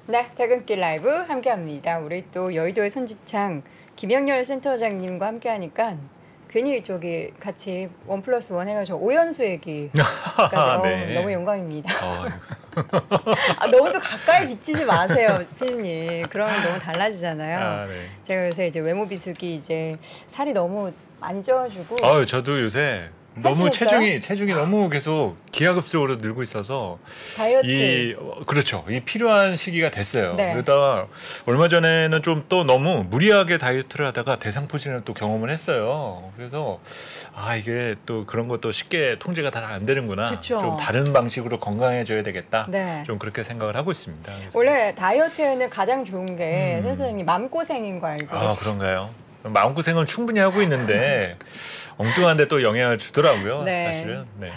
네, 퇴근길 라이브 함께합니다. 우리 또 여의도의 손지창 김영렬 센터장님과 함께하니까 괜히 저기 같이 1+1 해가지고 오연수 얘기까지 네. 너무 영광입니다. 너무 또 가까이 비치지 마세요, 피디님. 그러면 너무 달라지잖아요. 네. 제가 요새 이제 외모 비수기 이제 살이 너무 많이 쪄가지고. 저도 요새 너무 체중이 너무 계속 기하급수적으로 늘고 있어서 다이어트 그렇죠. 이 필요한 시기가 됐어요. 네. 그러다가 얼마 전에는 좀 또 너무 무리하게 다이어트를 하다가 대상포진을 또 경험을 했어요. 그래서 이게 또 그런 것도 쉽게 통제가 다 안 되는구나. 그쵸. 좀 다른 방식으로 건강해져야 되겠다. 네. 좀 그렇게 생각을 하고 있습니다. 그래서. 원래 다이어트에는 가장 좋은 게 선생님이 마음고생인 거 알고 계시죠? 그런가요? 마음고생은 충분히 하고 있는데 엉뚱한데 또 영향을 주더라고요. 네. 사실은. 네. 자,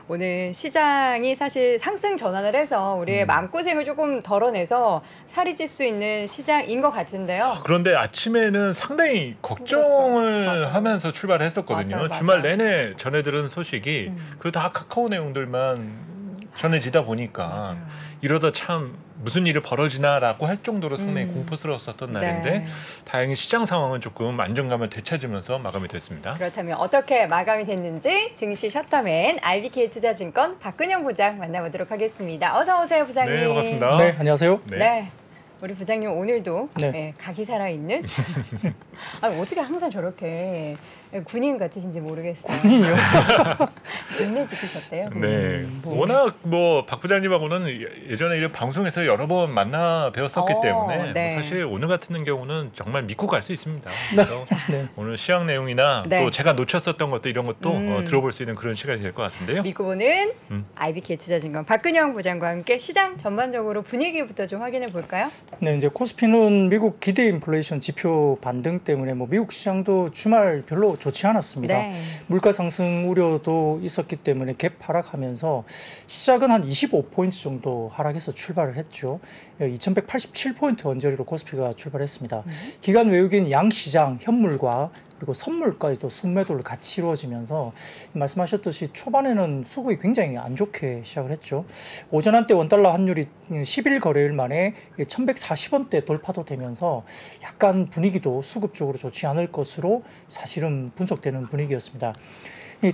오늘 시장이 사실 상승 전환을 해서 우리의 마음고생을 조금 덜어내서 살이 찔 수 있는 시장인 것 같은데요. 그런데 아침에는 상당히 걱정을 하면서 출발을 했었거든요. 맞아. 주말 내내 전해 들은 소식이 그 다 카카오 내용들만 전해지다 보니까 맞아요. 이러다 참 무슨 일이 벌어지나라고 할 정도로 상당히 공포스러웠었던 날인데 네. 다행히 시장 상황은 조금 안정감을 되찾으면서 마감이 됐습니다. 그렇다면 어떻게 마감이 됐는지 증시 셔터맨 IBK 투자증권 박근영 부장 만나보도록 하겠습니다. 어서 오세요, 부장님. 네, 반갑습니다. 네, 안녕하세요. 네. 우리 부장님 오늘도 네. 각이 살아있는 어떻게 항상 저렇게 군인 같으신지 모르겠어요. 군인이요? 눈에 지키셨대요. 네, 워낙 박 부장님하고는 예전에 이런 방송에서 여러 번 만나 배웠었기 때문에 네. 사실 오늘 같은 경우는 정말 믿고 갈 수 있습니다. 그래서 네. 오늘 시황 내용이나 네. 또 제가 놓쳤었던 것도 이런 것도 들어볼 수 있는 그런 시간이 될 것 같은데요. 믿고 보는 IBK 투자증권 박근영 부장과 함께 시장 전반적으로 분위기부터 좀 확인해 볼까요? 네, 이제 코스피는 미국 기대 인플레이션 지표 반등 때문에 미국 시장도 주말 별로 좋지 않았습니다. 네. 물가 상승 우려도 있었기 때문에 갭 하락하면서 시작은 한 25포인트 정도 하락해서 출발을 했죠. 2187포인트 언저리로 코스피가 출발했습니다. 기관 외국인 양시장, 현물과 그리고 선물까지도 순매도를 같이 이루어지면서 말씀하셨듯이 초반에는 수급이 굉장히 안 좋게 시작을 했죠. 오전 한때 원달러 환율이 10일 거래일 만에 1140원대 돌파도 되면서 약간 분위기도 수급적으로 좋지 않을 것으로 사실은 분석되는 분위기였습니다.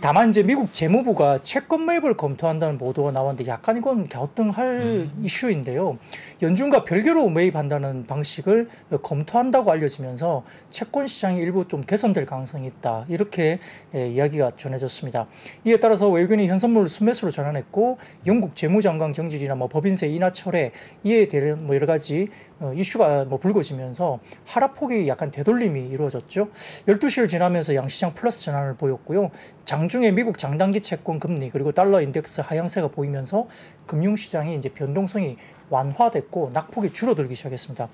다만 이제 미국 재무부가 채권 매입을 검토한다는 보도가 나왔는데 약간 이건 갸우뚱할 이슈인데요. 연준과 별개로 매입한다는 방식을 검토한다고 알려지면서 채권 시장이 일부 좀 개선될 가능성이 있다. 이렇게 이야기가 전해졌습니다. 이에 따라서 외국인이 현선물 순매수로 전환했고 영국 재무장관 경질이나 법인세 인하 철회 이에 대한 여러 가지 이슈가 불거지면서 하락폭이 약간 되돌림이 이루어졌죠. 12시를 지나면서 양시장 플러스 전환을 보였고요. 장중에 미국 장단기 채권 금리 그리고 달러 인덱스 하향세가 보이면서 금융시장이 이제 변동성이 완화됐고 낙폭이 줄어들기 시작했습니다.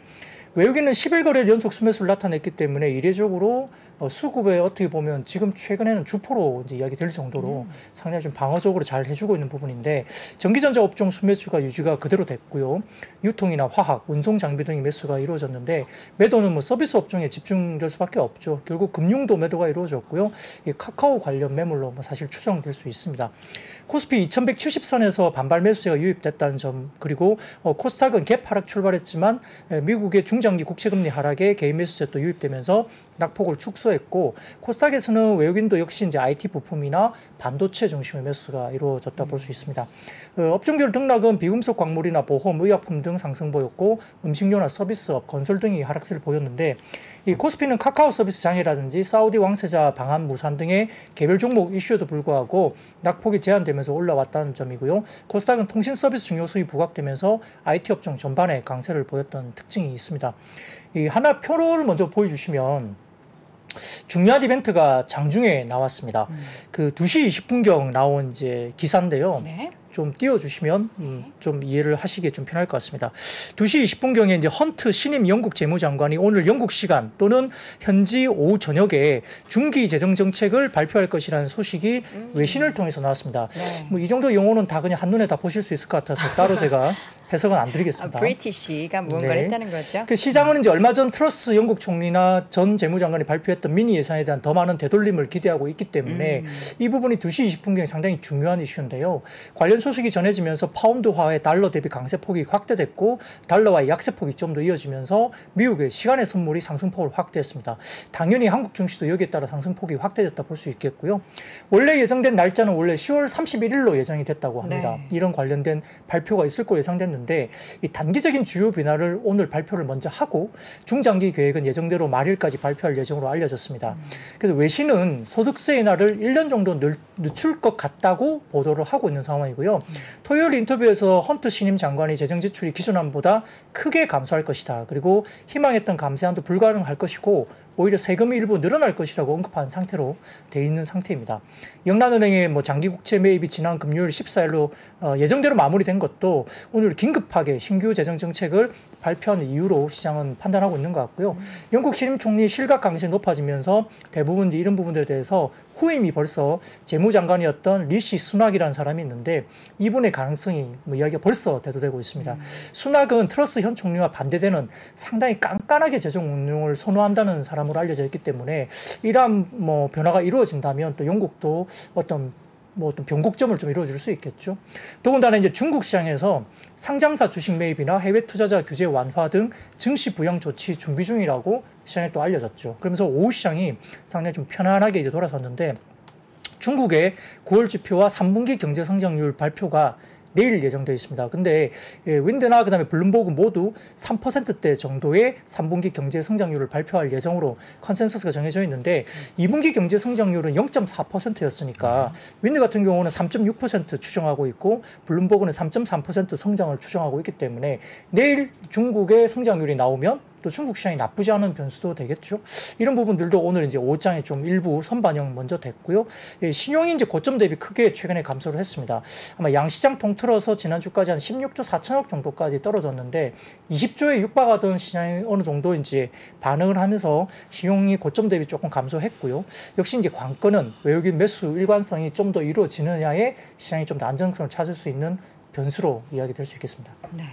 외국인은 10일 거래 연속 순매수를 나타냈기 때문에 이례적으로 수급에 어떻게 보면 지금 최근에는 주포로 이제 이야기 될 정도로 상당히 좀 방어적으로 잘 해주고 있는 부분인데 전기전자 업종 순매수가 유지가 그대로 됐고요. 유통이나 화학, 운송 장비 등의 매수가 이루어졌는데 매도는 서비스 업종에 집중될 수밖에 없죠. 결국 금융도 매도가 이루어졌고요. 이 카카오 관련 매물로 사실 추정될 수 있습니다. 코스피 2170선에서 반발 매수세가 유입됐다는 점 그리고 코스닥은 갭 하락 출발했지만 미국의 중장기 국채금리 하락에 개인 매수세 또 유입되면서 낙폭을 축소했고 코스닥에서는 외국인도 역시 이제 IT 부품이나 반도체 중심의 매수가 이루어졌다 볼 수 있습니다. 업종별 등락은 비금속 광물이나 보험, 의약품 등 상승 보였고 음식료나 서비스업, 건설 등이 하락세를 보였는데 이 코스피는 카카오 서비스 장애라든지 사우디 왕세자 방한 무산 등의 개별 종목 이슈에도 불구하고 낙폭이 제한되면서 올라왔다는 점이고요. 코스닥은 통신 서비스 중요 수익 부각되면서 IT 업종 전반에 강세를 보였던 특징이 있습니다. 이 하나 표를 먼저 보여주시면 중요한 이벤트가 장중에 나왔습니다. 그 2시 20분경 나온 이제 기사인데요. 네. 좀 띄워주시면 좀 이해를 하시기에 좀 편할 것 같습니다. 2시 20분경에 이제 헌트 신임 영국 재무장관이 오늘 영국 시간 또는 현지 오후 저녁에 중기 재정 정책을 발표할 것이라는 소식이 외신을 통해서 나왔습니다. 네. 이 정도 용어는 다 그냥 한눈에 다 보실 수 있을 것 같아서 따로 제가 해석은 안 드리겠습니다. 브리티시가 무언가를 네. 했다는 거죠. 그 시장은 이제 얼마 전 트러스 영국 총리나 전 재무장관이 발표했던 미니 예산에 대한 더 많은 되돌림을 기대하고 있기 때문에 이 부분이 2시 20분경에 상당히 중요한 이슈인데요. 관련 소식이 전해지면서 파운드화의 달러 대비 강세폭이 확대됐고 달러와의 약세폭이 좀 더 이어지면서 미국의 시간의 선물이 상승폭을 확대했습니다. 당연히 한국 증시도 여기에 따라 상승폭이 확대됐다 볼 수 있겠고요. 원래 예정된 날짜는 원래 10월 31일로 예정이 됐다고 합니다. 네. 이런 관련된 발표가 있을 거로 예상됐는데 이 단기적인 주요 변화를 오늘 발표를 먼저 하고 중장기 계획은 예정대로 말일까지 발표할 예정으로 알려졌습니다. 그래서 외신은 소득세 인하를 1년 정도 늦출 것 같다고 보도를 하고 있는 상황이고요. 토요일 인터뷰에서 헌트 신임 장관이 재정 지출이 기존안보다 크게 감소할 것이다. 그리고 희망했던 감세안도 불가능할 것이고 오히려 세금이 일부 늘어날 것이라고 언급한 상태로 돼 있는 상태입니다. 영란은행의 뭐 장기 국채 매입이 지난 금요일 14일로 예정대로 마무리된 것도 오늘 긴급하게 신규 재정 정책을 발표하는 이유로 시장은 판단하고 있는 것 같고요. 영국 신임 총리 실각 강세 높아지면서 대부분 이제 이런 부분들에 대해서 후임이 벌써 재무장관이었던 리시 수낙이라는 사람이 있는데 이분의 가능성이 뭐 이야기가 벌써 대두되고 있습니다. 수낙은 트러스 현 총리와 반대되는 상당히 깐깐하게 재정 운용을 선호한다는 사람으로 알려져 있기 때문에 이러한 뭐 변화가 이루어진다면 또 영국도 어떤 변곡점을 좀 이루어질 수 있겠죠. 더군다나 이제 중국 시장에서 상장사 주식 매입이나 해외 투자자 규제 완화 등 증시 부양 조치 준비 중이라고 시장에 또 알려졌죠. 그러면서 오후 시장이 상당히 좀 편안하게 이제 돌아섰는데 중국의 9월 지표와 3분기 경제 성장률 발표가 내일 예정되어 있습니다. 근데 윈드나 그다음에 블룸버그 모두 3%대 정도의 3분기 경제 성장률을 발표할 예정으로 컨센서스가 정해져 있는데 2분기 경제 성장률은 0.4%였으니까 윈드 같은 경우는 3.6% 추정하고 있고 블룸버그는 3.3% 성장을 추정하고 있기 때문에 내일 중국의 성장률이 나오면 또 중국 시장이 나쁘지 않은 변수도 되겠죠. 이런 부분들도 오늘 이제 오장에 좀 일부 선반영 먼저 됐고요. 신용이 이제 고점 대비 크게 최근에 감소를 했습니다. 아마 양시장 통틀어서 지난주까지 한 16조 4천억 정도까지 떨어졌는데 20조에 육박하던 시장이 어느 정도 이제 반응을 하면서 신용이 고점 대비 조금 감소했고요. 역시 이제 관건은 외국인 매수 일관성이 좀 더 이루어지느냐에 시장이 좀 더 안정성을 찾을 수 있는 변수로 이야기될 수 있겠습니다. 네.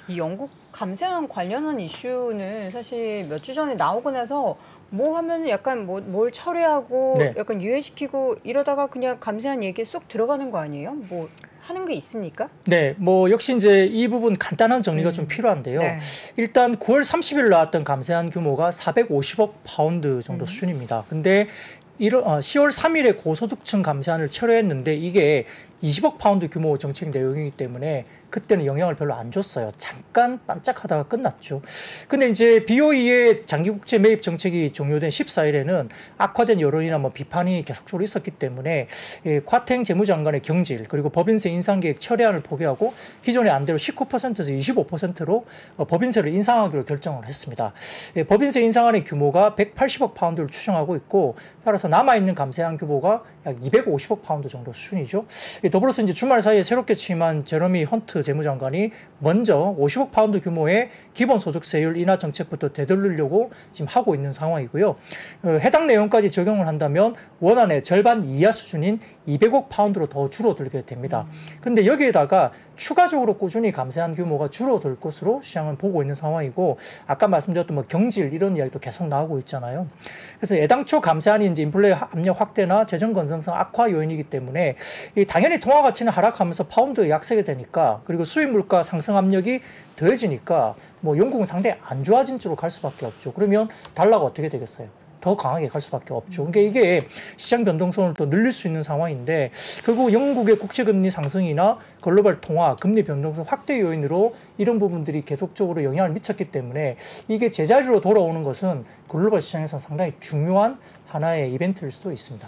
이 영국 감세안 관련한 이슈는 사실 몇 주 전에 나오고 나서 뭐 하면 약간 뭘 철회하고 네. 약간 유예시키고 이러다가 그냥 감세안 얘기에 쏙 들어가는 거 아니에요? 뭐 하는 게 있습니까? 네, 뭐 역시 이제 이 부분 간단한 정리가 좀 필요한데요. 네. 일단 9월 30일 나왔던 감세안 규모가 450억 파운드 정도 수준입니다. 근데 10월 3일에 고소득층 감세안을 철회했는데 이게 20억 파운드 규모 정책 내용이기 때문에 그때는 영향을 별로 안 줬어요. 잠깐 반짝하다가 끝났죠. 근데 이제 BOE의 장기국채 매입 정책이 종료된 14일에는 악화된 여론이나 뭐 비판이 계속적으로 있었기 때문에 콰탱 재무장관의 경질 그리고 법인세 인상계획 철회안을 포기하고 기존의 안대로 19%에서 25%로 법인세를 인상하기로 결정을 했습니다. 법인세 인상안의 규모가 180억 파운드를 추정하고 있고 따라서 남아있는 감세안 규모가 약 250억 파운드 정도 수준이죠. 더불어서 이제 주말 사이에 새롭게 취임한 제러미 헌트 재무장관이 먼저 50억 파운드 규모의 기본소득세율 인하 정책부터 되돌리려고 지금 하고 있는 상황이고요. 해당 내용까지 적용을 한다면 원안의 절반 이하 수준인 200억 파운드로 더 줄어들게 됩니다. 그런데 여기에다가 추가적으로 꾸준히 감세한 규모가 줄어들 것으로 시장은 보고 있는 상황이고 아까 말씀드렸던 뭐 경질 이런 이야기도 계속 나오고 있잖아요. 그래서 애당초 감세안이 이제 인플레 압력 확대나 재정 건전성 악화 요인이기 때문에 당연히 통화 가치는 하락하면서 파운드 약세게 되니까 그리고 수입 물가 상승 압력이 더해지니까 뭐 영국은 상당히 안 좋아진 쪽으로 갈 수밖에 없죠. 그러면 달러가 어떻게 되겠어요? 더 강하게 갈 수밖에 없죠. 그러니까 이게 시장 변동성을 또 늘릴 수 있는 상황인데 결국 영국의 국채금리 상승이나 글로벌 통화, 금리 변동성 확대 요인으로 이런 부분들이 계속적으로 영향을 미쳤기 때문에 이게 제자리로 돌아오는 것은 글로벌 시장에서 상당히 중요한 하나의 이벤트일 수도 있습니다.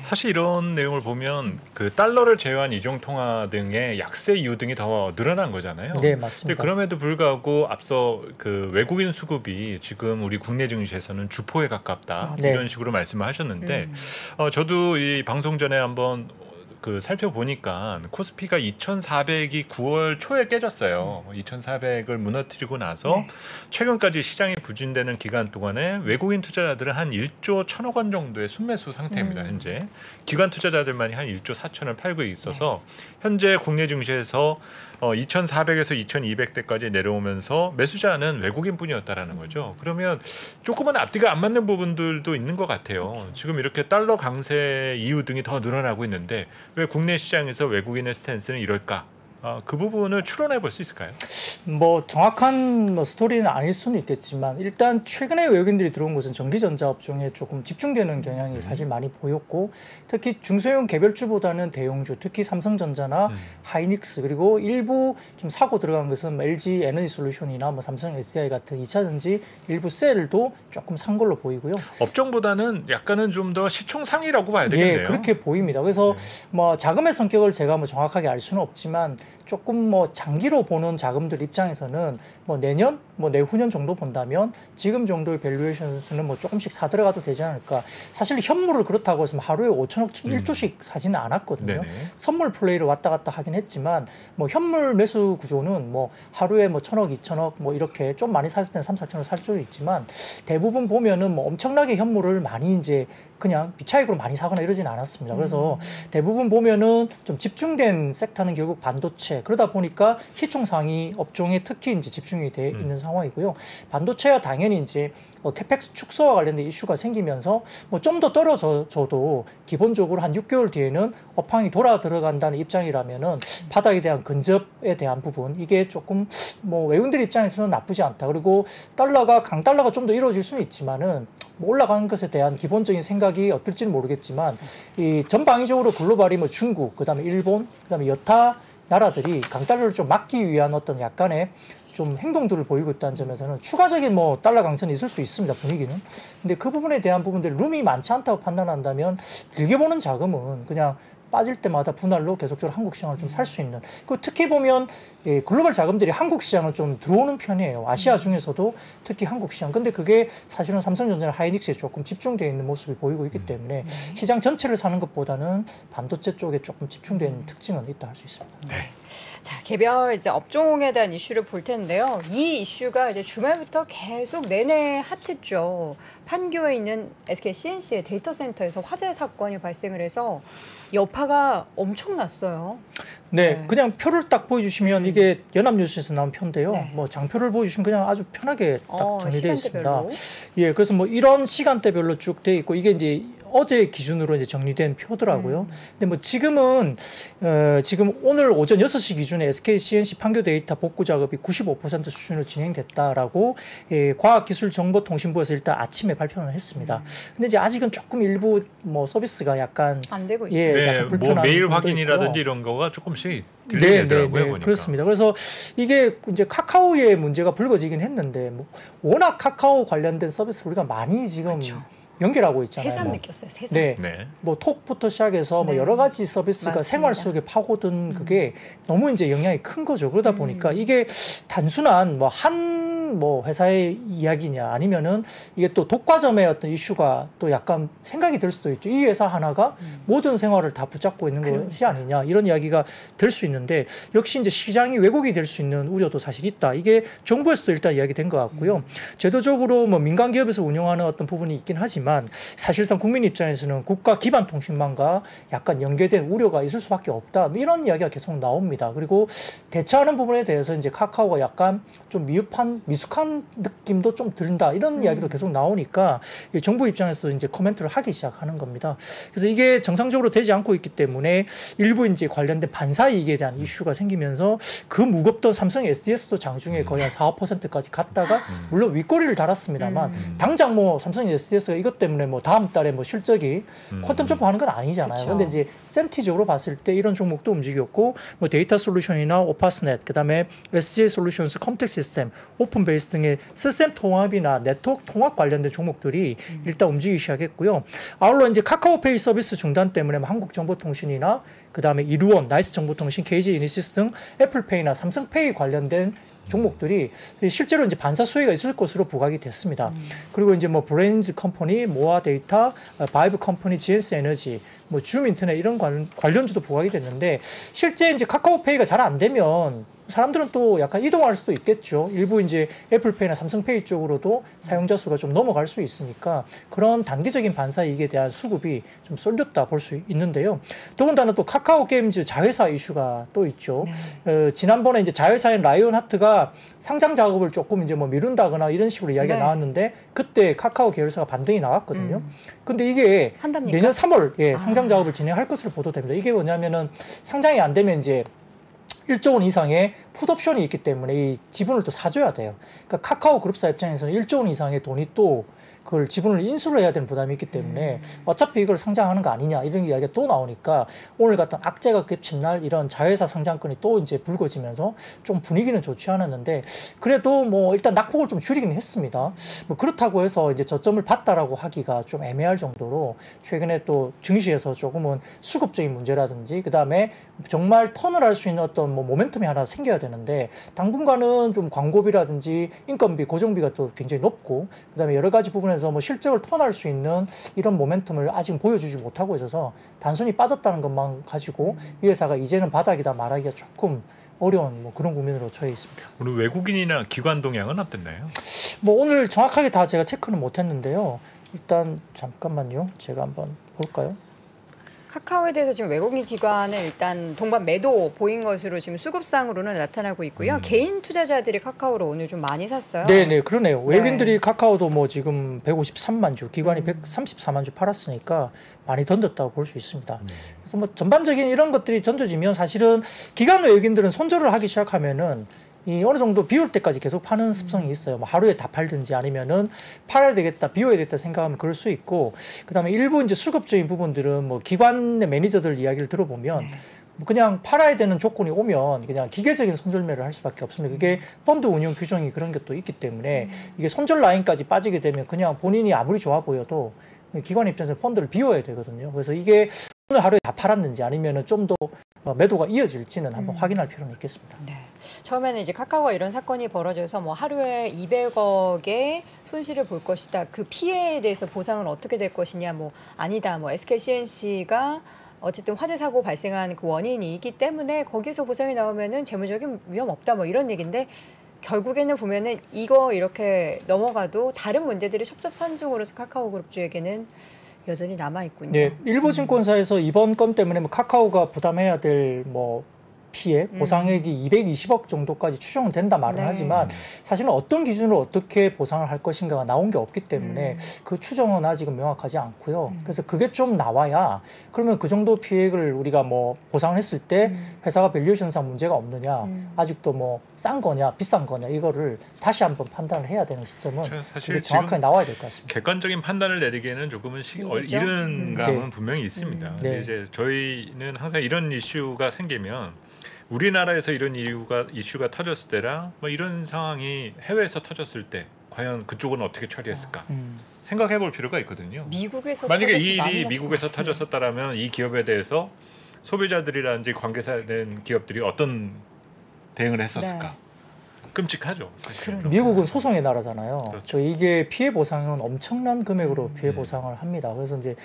사실 이런 내용을 보면 그 달러를 제외한 이중통화 등의 약세 이유 등이 더 늘어난 거잖아요. 네, 맞습니다. 그럼에도 불구하고 앞서 그 외국인 수급이 지금 우리 국내 증시에서는 주포에 가깝다 네. 이런 식으로 말씀을 하셨는데 저도 이 방송 전에 한번 그 살펴보니까 코스피가 2,400이 9월 초에 깨졌어요. 2,400을 무너뜨리고 나서 네. 최근까지 시장이 부진되는 기간 동안에 외국인 투자자들은 한 1조 1,000억 원 정도의 순매수 상태입니다. 현재 기관 투자자들만이 한 1조 4천을 팔고 있어서 현재 국내 증시에서 2,400에서 2,200대까지 내려오면서 매수자는 외국인뿐이었다라는 거죠. 그러면 조금은 앞뒤가 안 맞는 부분들도 있는 것 같아요. 지금 이렇게 달러 강세 이유 등이 더 늘어나고 있는데 왜 국내 시장에서 외국인의 스탠스는 이럴까? 그 부분을 추론해 볼 수 있을까요? 뭐 정확한 뭐 스토리는 아닐 수는 있겠지만 일단 최근에 외국인들이 들어온 것은 전기전자 업종에 조금 집중되는 경향이 사실 많이 보였고 특히 중소형 개별주보다는 대형주, 특히 삼성전자나 하이닉스 그리고 일부 좀 사고 들어간 것은 LG 에너지솔루션이나 뭐 삼성 SDI 같은 2차전지 일부 셀도 조금 산 걸로 보이고요. 업종보다는 약간은 좀 더 시총 상위라고 봐야 되겠네요. 예, 그렇게 보입니다. 그래서 뭐 자금의 성격을 제가 뭐 정확하게 알 수는 없지만 조금 뭐 장기로 보는 자금들 입장에서는 뭐 내년, 뭐 내후년 정도 본다면 지금 정도의 밸류에이션은 뭐 조금씩 사 들어가도 되지 않을까. 사실 현물을 그렇다고 해서 하루에 5천억, 1조씩 사지는 않았거든요. 네네. 선물 플레이를 왔다 갔다 하긴 했지만 뭐 현물 매수 구조는 뭐 하루에 뭐 1,000억, 2,000억 뭐 이렇게 좀 많이 샀을 때는 3, 4천억 살 수도 있지만 대부분 보면은 뭐 엄청나게 현물을 많이 이제 그냥 비차익으로 많이 사거나 이러진 않았습니다. 그래서 대부분 보면은 좀 집중된 섹터는 결국 반도체 그러다 보니까 시총 상위 업종에 특히 이제 집중이 돼 있는 상황이고요. 반도체야 당연히 이제 캐펙스 축소와 관련된 이슈가 생기면서 뭐 좀 더 떨어져도 기본적으로 한 6개월 뒤에는 업황이 돌아 들어간다는 입장이라면은 바닥에 대한 근접에 대한 부분 이게 조금 뭐 외국인들 입장에서는 나쁘지 않다. 그리고 강달러가 좀 더 이루어질 수는 있지만은 뭐 올라가는 것에 대한 기본적인 생각이 어떨지는 모르겠지만 이 전방위적으로 글로벌이 뭐 중국, 그다음에 일본, 그다음에 여타 나라들이 강달러를 좀 막기 위한 어떤 약간의 좀 행동들을 보이고 있다는 점에서는 추가적인 뭐 달러 강세는 있을 수 있습니다. 분위기는. 근데 그 부분에 대한 부분들 룸이 많지 않다고 판단한다면 길게 보는 자금은 그냥 빠질 때마다 분할로 계속적으로 한국 시장을 좀 살 수 있는. 그 특히 보면 글로벌 자금들이 한국 시장을 좀 들어오는 편이에요. 아시아 중에서도 특히 한국 시장. 근데 그게 사실은 삼성전자나 하이닉스에 조금 집중되어 있는 모습이 보이고 있기 때문에 시장 전체를 사는 것보다는 반도체 쪽에 조금 집중된 특징은 있다 할 수 있습니다. 네. 자, 개별 이제 업종에 대한 이슈를 볼 텐데요. 이 이슈가 이제 주말부터 계속 내내 핫했죠. 판교에 있는 SK CNC의 데이터 센터에서 화재 사건이 발생을 해서 여파가 엄청났어요. 네, 그냥 표를 딱 보여주시면 이게 연합뉴스에서 나온 표인데요. 네. 뭐 장표를 보여주시면 그냥 아주 편하게 딱 정리되어 있습니다. 시간대별로. 예, 그래서 뭐 이런 시간대별로 쭉 돼 있고 이게 이제 어제 기준으로 이제 정리된 표더라고요. 근데 뭐 지금은 지금 오늘 오전 6시 기준에 SK CNC 판교 데이터 복구 작업이 95% 수준으로 진행됐다라고 과학기술정보통신부에서 일단 아침에 발표를 했습니다. 근데 이제 아직은 조금 일부 뭐 서비스가 약간 안 되고 있어요. 예, 네, 약간 뭐 불편한 메일 부분도 확인이라든지 있고요. 이런 거가 조금씩 들리더라고요. 보니까. 그렇습니다. 그래서 이게 이제 카카오의 문제가 불거지긴 했는데 뭐 워낙 카카오 관련된 서비스 우리가 많이 지금 그렇죠. 연결하고 있잖아요. 새삼 뭐. 느꼈어요. 새삼. 네. 네. 뭐 톡부터 시작해서 뭐 네. 여러 가지 서비스가 맞습니다. 생활 속에 파고든 그게 너무 이제 영향이 큰 거죠. 그러다 보니까 이게 단순한 뭐 회사의 이야기냐 아니면은 이게 또 독과점의 어떤 이슈가 또 약간 생각이 들 수도 있죠. 이 회사 하나가 모든 생활을 다 붙잡고 있는 것이 아니냐 이런 이야기가 될 수 있는데 역시 이제 시장이 왜곡이 될 수 있는 우려도 사실 있다. 이게 정부에서도 일단 이야기된 것 같고요. 제도적으로 뭐 민간 기업에서 운영하는 어떤 부분이 있긴 하지만 사실상 국민 입장에서는 국가 기반 통신망과 약간 연계된 우려가 있을 수밖에 없다. 뭐 이런 이야기가 계속 나옵니다. 그리고 대처하는 부분에 대해서 이제 카카오가 약간 좀 미숙한 느낌도 좀 든다 이런 이야기도 계속 나오니까 정부 입장에서도 이제 코멘트를 하기 시작하는 겁니다. 그래서 이게 정상적으로 되지 않고 있기 때문에 일부 이제 관련된 반사 이익에 대한 이슈가 생기면서 그 무겁던 삼성 SDS도 장중에 거의 한 4~5%까지 갔다가 물론 윗꼬리를 달았습니다만 당장 뭐 삼성 SDS가 이것 때문에 뭐 다음 달에 뭐 실적이 퀀텀 점프하는 건 아니잖아요. 그쵸. 근데 이제 센티적으로 봤을 때 이런 종목도 움직였고 뭐 데이터 솔루션이나 오파스넷 그다음에 SJ 솔루션스 컴텍 시스템 오픈 베이스 등의 시스템 통합이나 네트워크 통합 관련된 종목들이 일단 움직이기 시작했고요. 아울러 이제 카카오페이 서비스 중단 때문에 한국정보통신이나 그다음에 이루원, 나이스정보통신, KJ 이니시스 등 애플페이나 삼성페이 관련된 종목들이 실제로 이제 반사 수혜가 있을 것으로 부각이 됐습니다. 그리고 이제 뭐 브레인즈 컴퍼니, 모아 데이터, 바이브 컴퍼니, GS 에너지, 뭐 줌 인터넷 이런 관련주도 부각이 됐는데 실제 이제 카카오페이가 잘 안 되면 사람들은 또 약간 이동할 수도 있겠죠. 일부 이제 애플페이나 삼성페이 쪽으로도 사용자 수가 좀 넘어갈 수 있으니까 그런 단기적인 반사 이익에 대한 수급이 좀 쏠렸다 볼 수 있는데요. 더군다나 또 카카오 게임즈 자회사 이슈가 또 있죠. 네. 지난번에 이제 자회사인 라이온하트가 상장 작업을 조금 이제 뭐 미룬다거나 이런 식으로 이야기가 나왔는데 그때 카카오 계열사가 반등이 나왔거든요. 근데 이게 한답니까? 내년 3월 상장 작업을 진행할 것으로 보도됩니다. 이게 뭐냐면은 상장이 안 되면 이제 1조 원 이상의 풋옵션이 있기 때문에 이 지분을 또 사줘야 돼요. 그러니까 카카오 그룹사 입장에서는 1조 원 이상의 돈이 또 그걸 지분을 인수를 해야 되는 부담이 있기 때문에 어차피 이걸 상장하는 거 아니냐 이런 이야기가 또 나오니까 오늘 같은 악재가 겹친 날 이런 자회사 상장권이 또 이제 불거지면서 좀 분위기는 좋지 않았는데 그래도 뭐 일단 낙폭을 좀 줄이긴 했습니다. 뭐 그렇다고 해서 이제 저점을 봤다라고 하기가 좀 애매할 정도로 최근에 또 증시에서 조금은 수급적인 문제라든지 그다음에 정말 턴을 할 수 있는 어떤 뭐 모멘텀이 하나 생겨야 되는데 당분간은 좀 광고비라든지 인건비, 고정비가 또 굉장히 높고 그다음에 여러 가지 부분에서 뭐 실적을 턴할 수 있는 이런 모멘텀을 아직 보여주지 못하고 있어서 단순히 빠졌다는 것만 가지고 이 회사가 이제는 바닥이다 말하기가 조금 어려운 뭐 그런 국면으로 처해 있습니다. 오늘 외국인이나 기관 동향은 어땠나요? 뭐 오늘 정확하게 다 제가 체크는 못했는데요. 일단 잠깐만요. 제가 한번 볼까요? 카카오에 대해서 지금 외국인 기관은 일단 동반 매도 보인 것으로 지금 수급상으로는 나타나고 있고요. 개인 투자자들이 카카오를 오늘 좀 많이 샀어요. 네네 그러네요. 외국인들이 카카오도 뭐 지금 153만 주, 기관이 134만 주 팔았으니까 많이 던졌다고 볼 수 있습니다. 그래서 뭐 전반적인 이런 것들이 던져지면 사실은 기관 외국인들은 손절을 하기 시작하면은 이 어느 정도 비올 때까지 계속 파는 습성이 있어요. 뭐 하루에 다 팔든지 아니면은 팔아야 되겠다, 비워야 되겠다 생각하면 그럴 수 있고, 그다음에 일부 이제 수급적인 부분들은 뭐 기관의 매니저들 이야기를 들어보면 뭐 그냥 팔아야 되는 조건이 오면 그냥 기계적인 손절매를 할 수밖에 없습니다. 그게 펀드 운용 규정이 그런 것도 있기 때문에 이게 손절 라인까지 빠지게 되면 그냥 본인이 아무리 좋아 보여도 기관 입장에서 펀드를 비워야 되거든요. 그래서 이게 오늘 하루에 다 팔았는지 아니면은 좀 더 매도가 이어질지는 한번 확인할 필요는 있겠습니다. 네. 처음에는 이제 카카오가 이런 사건이 벌어져서 뭐 하루에 200억의 손실을 볼 것이다. 그 피해에 대해서 보상은 어떻게 될 것이냐. 뭐 아니다. 뭐 SK C&C가 어쨌든 화재 사고 발생한 그 원인이 있기 때문에 거기서 보상이 나오면은 재무적인 위험 없다. 뭐 이런 얘기인데 결국에는 보면은 이거 이렇게 넘어가도 다른 문제들이 첩첩산중으로서 카카오그룹주에게는 여전히 남아 있군요. 네, 일부 증권사에서 이번 건 때문에 뭐 카카오가 부담해야 될 뭐 피해 보상액이 220억 정도까지 추정된다 말은 하지만 사실은 어떤 기준으로 어떻게 보상을 할 것인가가 나온 게 없기 때문에 그 추정은 아직은 명확하지 않고요. 그래서 그게 좀 나와야 그러면 그 정도 피해를 우리가 뭐 보상을 했을 때 회사가 밸류에이션상 문제가 없느냐, 아직도 뭐 싼 거냐 비싼 거냐 이거를 다시 한번 판단을 해야 되는 시점은 사실 정확하게 나와야 될 것 같습니다. 객관적인 판단을 내리기에는 조금은 이른 감은 분명히 있습니다. 근데 이제 저희는 항상 이런 이슈가 생기면 우리나라에서 이런 이슈가 터졌을 때랑 뭐 이런 상황이 해외에서 터졌을 때 과연 그쪽은 어떻게 처리했을까 생각해 볼 필요가 있거든요. 미국에서 만약에 이 일이 미국에서 터졌었다라면 이 기업에 대해서 소비자들이라든지 관계된 기업들이 어떤 대응을 했었을까? 네. 끔찍하죠. 사실. 미국은 소송의 나라잖아요. 그렇죠. 이게 피해 보상은 엄청난 금액으로 피해 보상을 합니다. 그래서 이제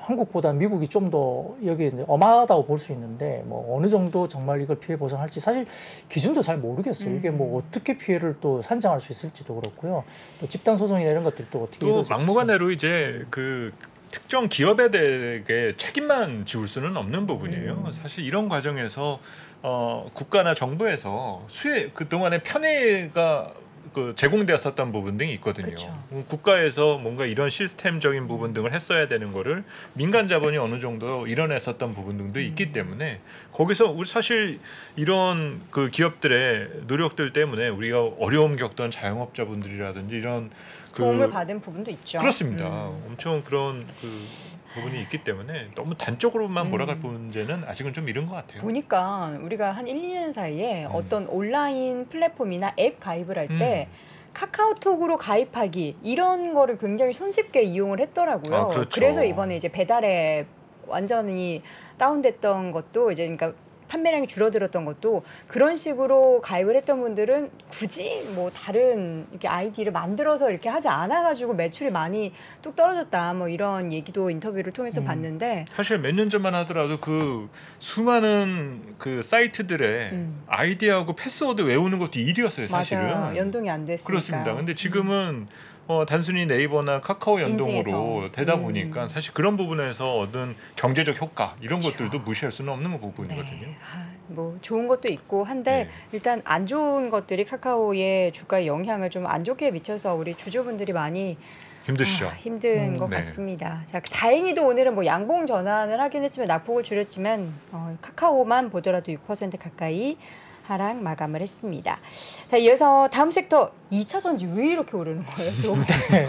한국보다 미국이 좀 더 여기 엄하다고 볼 수 있는데 뭐 어느 정도 정말 이걸 피해 보상할지 사실 기준도 잘 모르겠어요. 이게 뭐 어떻게 피해를 또 산정할 수 있을지도 그렇고요. 또 집단 소송이나 이런 것들이 또 어떻게 또 막무가내로 이제 그 특정 기업에 대해 책임만 지울 수는 없는 부분이에요. 사실 이런 과정에서 국가나 정부에서 그동안에 편의가 제공되었었던 부분 등이 있거든요. 그쵸. 국가에서 뭔가 이런 시스템적인 부분 등을 했어야 되는 거를 민간 자본이 어느 정도 이뤄냈었던 부분 등도 있기 때문에 거기서 우리 사실 이런 그 기업들의 노력들 때문에 우리가 어려움 겪던 자영업자분들이라든지 이런 도움을 받은 부분도 있죠. 그렇습니다. 엄청 그런 부분이 있기 때문에 너무 단적으로만 몰아갈 문제는 아직은 좀 이른 것 같아요. 보니까 우리가 한 1, 2년 사이에 어떤 온라인 플랫폼이나 앱 가입을 할 때 카카오톡으로 가입하기 이런 거를 굉장히 손쉽게 이용을 했더라고요. 그렇죠. 그래서 이번에 이제 배달앱 완전히 다운됐던 것도 이제 그러니까 판매량이 줄어들었던 것도 그런 식으로 가입을 했던 분들은 굳이 뭐 다른 이렇게 아이디를 만들어서 이렇게 하지 않아가지고 매출이 많이 뚝 떨어졌다 뭐 이런 얘기도 인터뷰를 통해서 봤는데 사실 몇 년 전만 하더라도 그 수많은 그 사이트들의 아이디하고 패스워드 외우는 것도 일이었어요, 사실은. 맞아요. 연동이 안 됐으니까. 그렇습니다. 근데 지금은 단순히 네이버나 카카오 연동으로 인증해서. 되다 보니까 사실 그런 부분에서 얻은 경제적 효과 이런 것들도 무시할 수는 없는 부분이거든요. 네. 뭐 좋은 것도 있고 한데 네. 일단 안 좋은 것들이 카카오의 주가에 영향을 좀 안 좋게 미쳐서 우리 주주분들이 많이 힘드시죠? 힘든 것 네. 같습니다. 자, 다행히도 오늘은 뭐 양봉 전환을 하긴 했지만 낙폭을 줄였지만 카카오만 보더라도 6% 가까이 하락 마감을 했습니다. 자, 이어서 다음 섹터 2차 전지 왜 이렇게 오르는 거예요? 또? 네.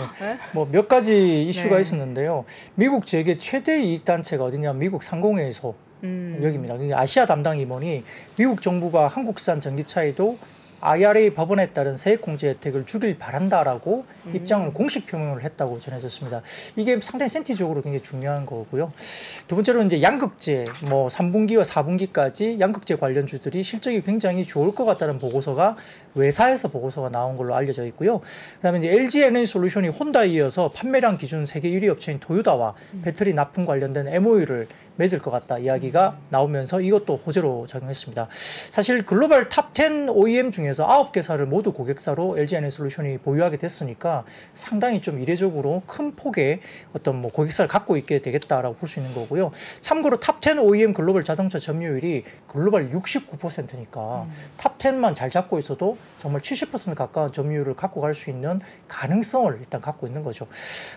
뭐 몇 가지 이슈가 네. 있었는데요. 미국 재계 최대 이익 단체가 어디냐? 미국 상공회의소 여기입니다. 아시아 담당 임원이 미국 정부가 한국산 전기차에도 IRA 법원에 따른 세액 공제 혜택을 주길 바란다라고 입장을 공식 표명을 했다고 전해졌습니다. 이게 상당히 센티적으로 굉장히 중요한 거고요. 두 번째로 이제 양극재, 뭐 3분기와 4분기까지 양극재 관련주들이 실적이 굉장히 좋을 것 같다는 보고서가 외사에서 보고서가 나온 걸로 알려져 있고요. 그다음에 이제 LG 에너지 솔루션이 혼다에 이어서 판매량 기준 세계 1위 업체인 토요타와 배터리 납품 관련된 MOU를 맺을 것 같다 이야기가 나오면서 이것도 호재로 작용했습니다. 사실 글로벌 탑10 OEM 중에서 9개사를 모두 고객사로 LG 에너지 솔루션이 보유하게 됐으니까 상당히 좀 이례적으로 큰 폭의 어떤 뭐 고객사를 갖고 있게 되겠다라고 볼 수 있는 거고요. 참고로 탑10 OEM 글로벌 자동차 점유율이 글로벌 69%니까 탑10만 잘 잡고 있어도 정말 70% 가까운 점유율을 갖고 갈 수 있는 가능성을 일단 갖고 있는 거죠.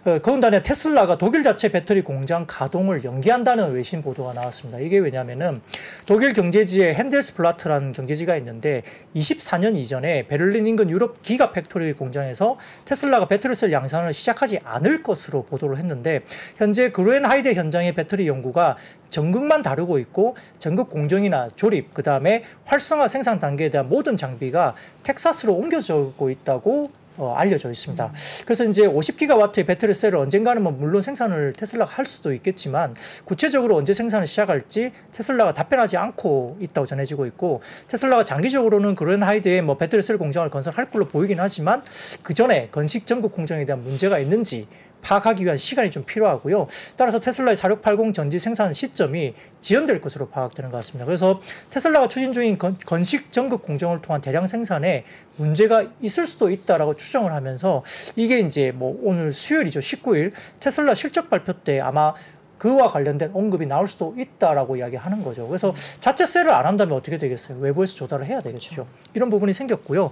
더군다나 테슬라가 독일 자체 배터리 공장 가동을 연기한다는 외신 보도가 나왔습니다. 이게 왜냐하면은 독일 경제지에 핸델스플라트라는 경제지가 있는데 24년 이전에 베를린 인근 유럽 기가 팩토리 공장에서 테슬라가 배터리셀 양산을 시작하지 않을 것으로 보도를 했는데 현재 그루엔하이데 현장의 배터리 연구가 전극만 다루고 있고 전극 공정이나 조립 그다음에 활성화 생산 단계에 대한 모든 장비가 텍사스로 옮겨지고 있다고 알려져 있습니다. 그래서 이제 50기가와트의 배터리 셀을 언젠가는 뭐 물론 생산을 테슬라가 할 수도 있겠지만 구체적으로 언제 생산을 시작할지 테슬라가 답변하지 않고 있다고 전해지고 있고 테슬라가 장기적으로는 그루엔하이드에 뭐 배터리 셀 공장을 건설할 걸로 보이긴 하지만 그 전에 건식 전극 공정에 대한 문제가 있는지 파악하기 위한 시간이 좀 필요하고요. 따라서 테슬라의 4680 전지 생산 시점이 지연될 것으로 파악되는 것 같습니다. 그래서 테슬라가 추진 중인 건식 전극 공정을 통한 대량 생산에 문제가 있을 수도 있다라고 추정을 하면서 이게 이제 뭐 오늘 수요일이죠. 19일 테슬라 실적 발표 때 아마 그와 관련된 언급이 나올 수도 있다라고 이야기하는 거죠. 그래서 자체 셀을 안 한다면 어떻게 되겠어요? 외부에서 조달을 해야 되겠죠. 이런 부분이 생겼고요.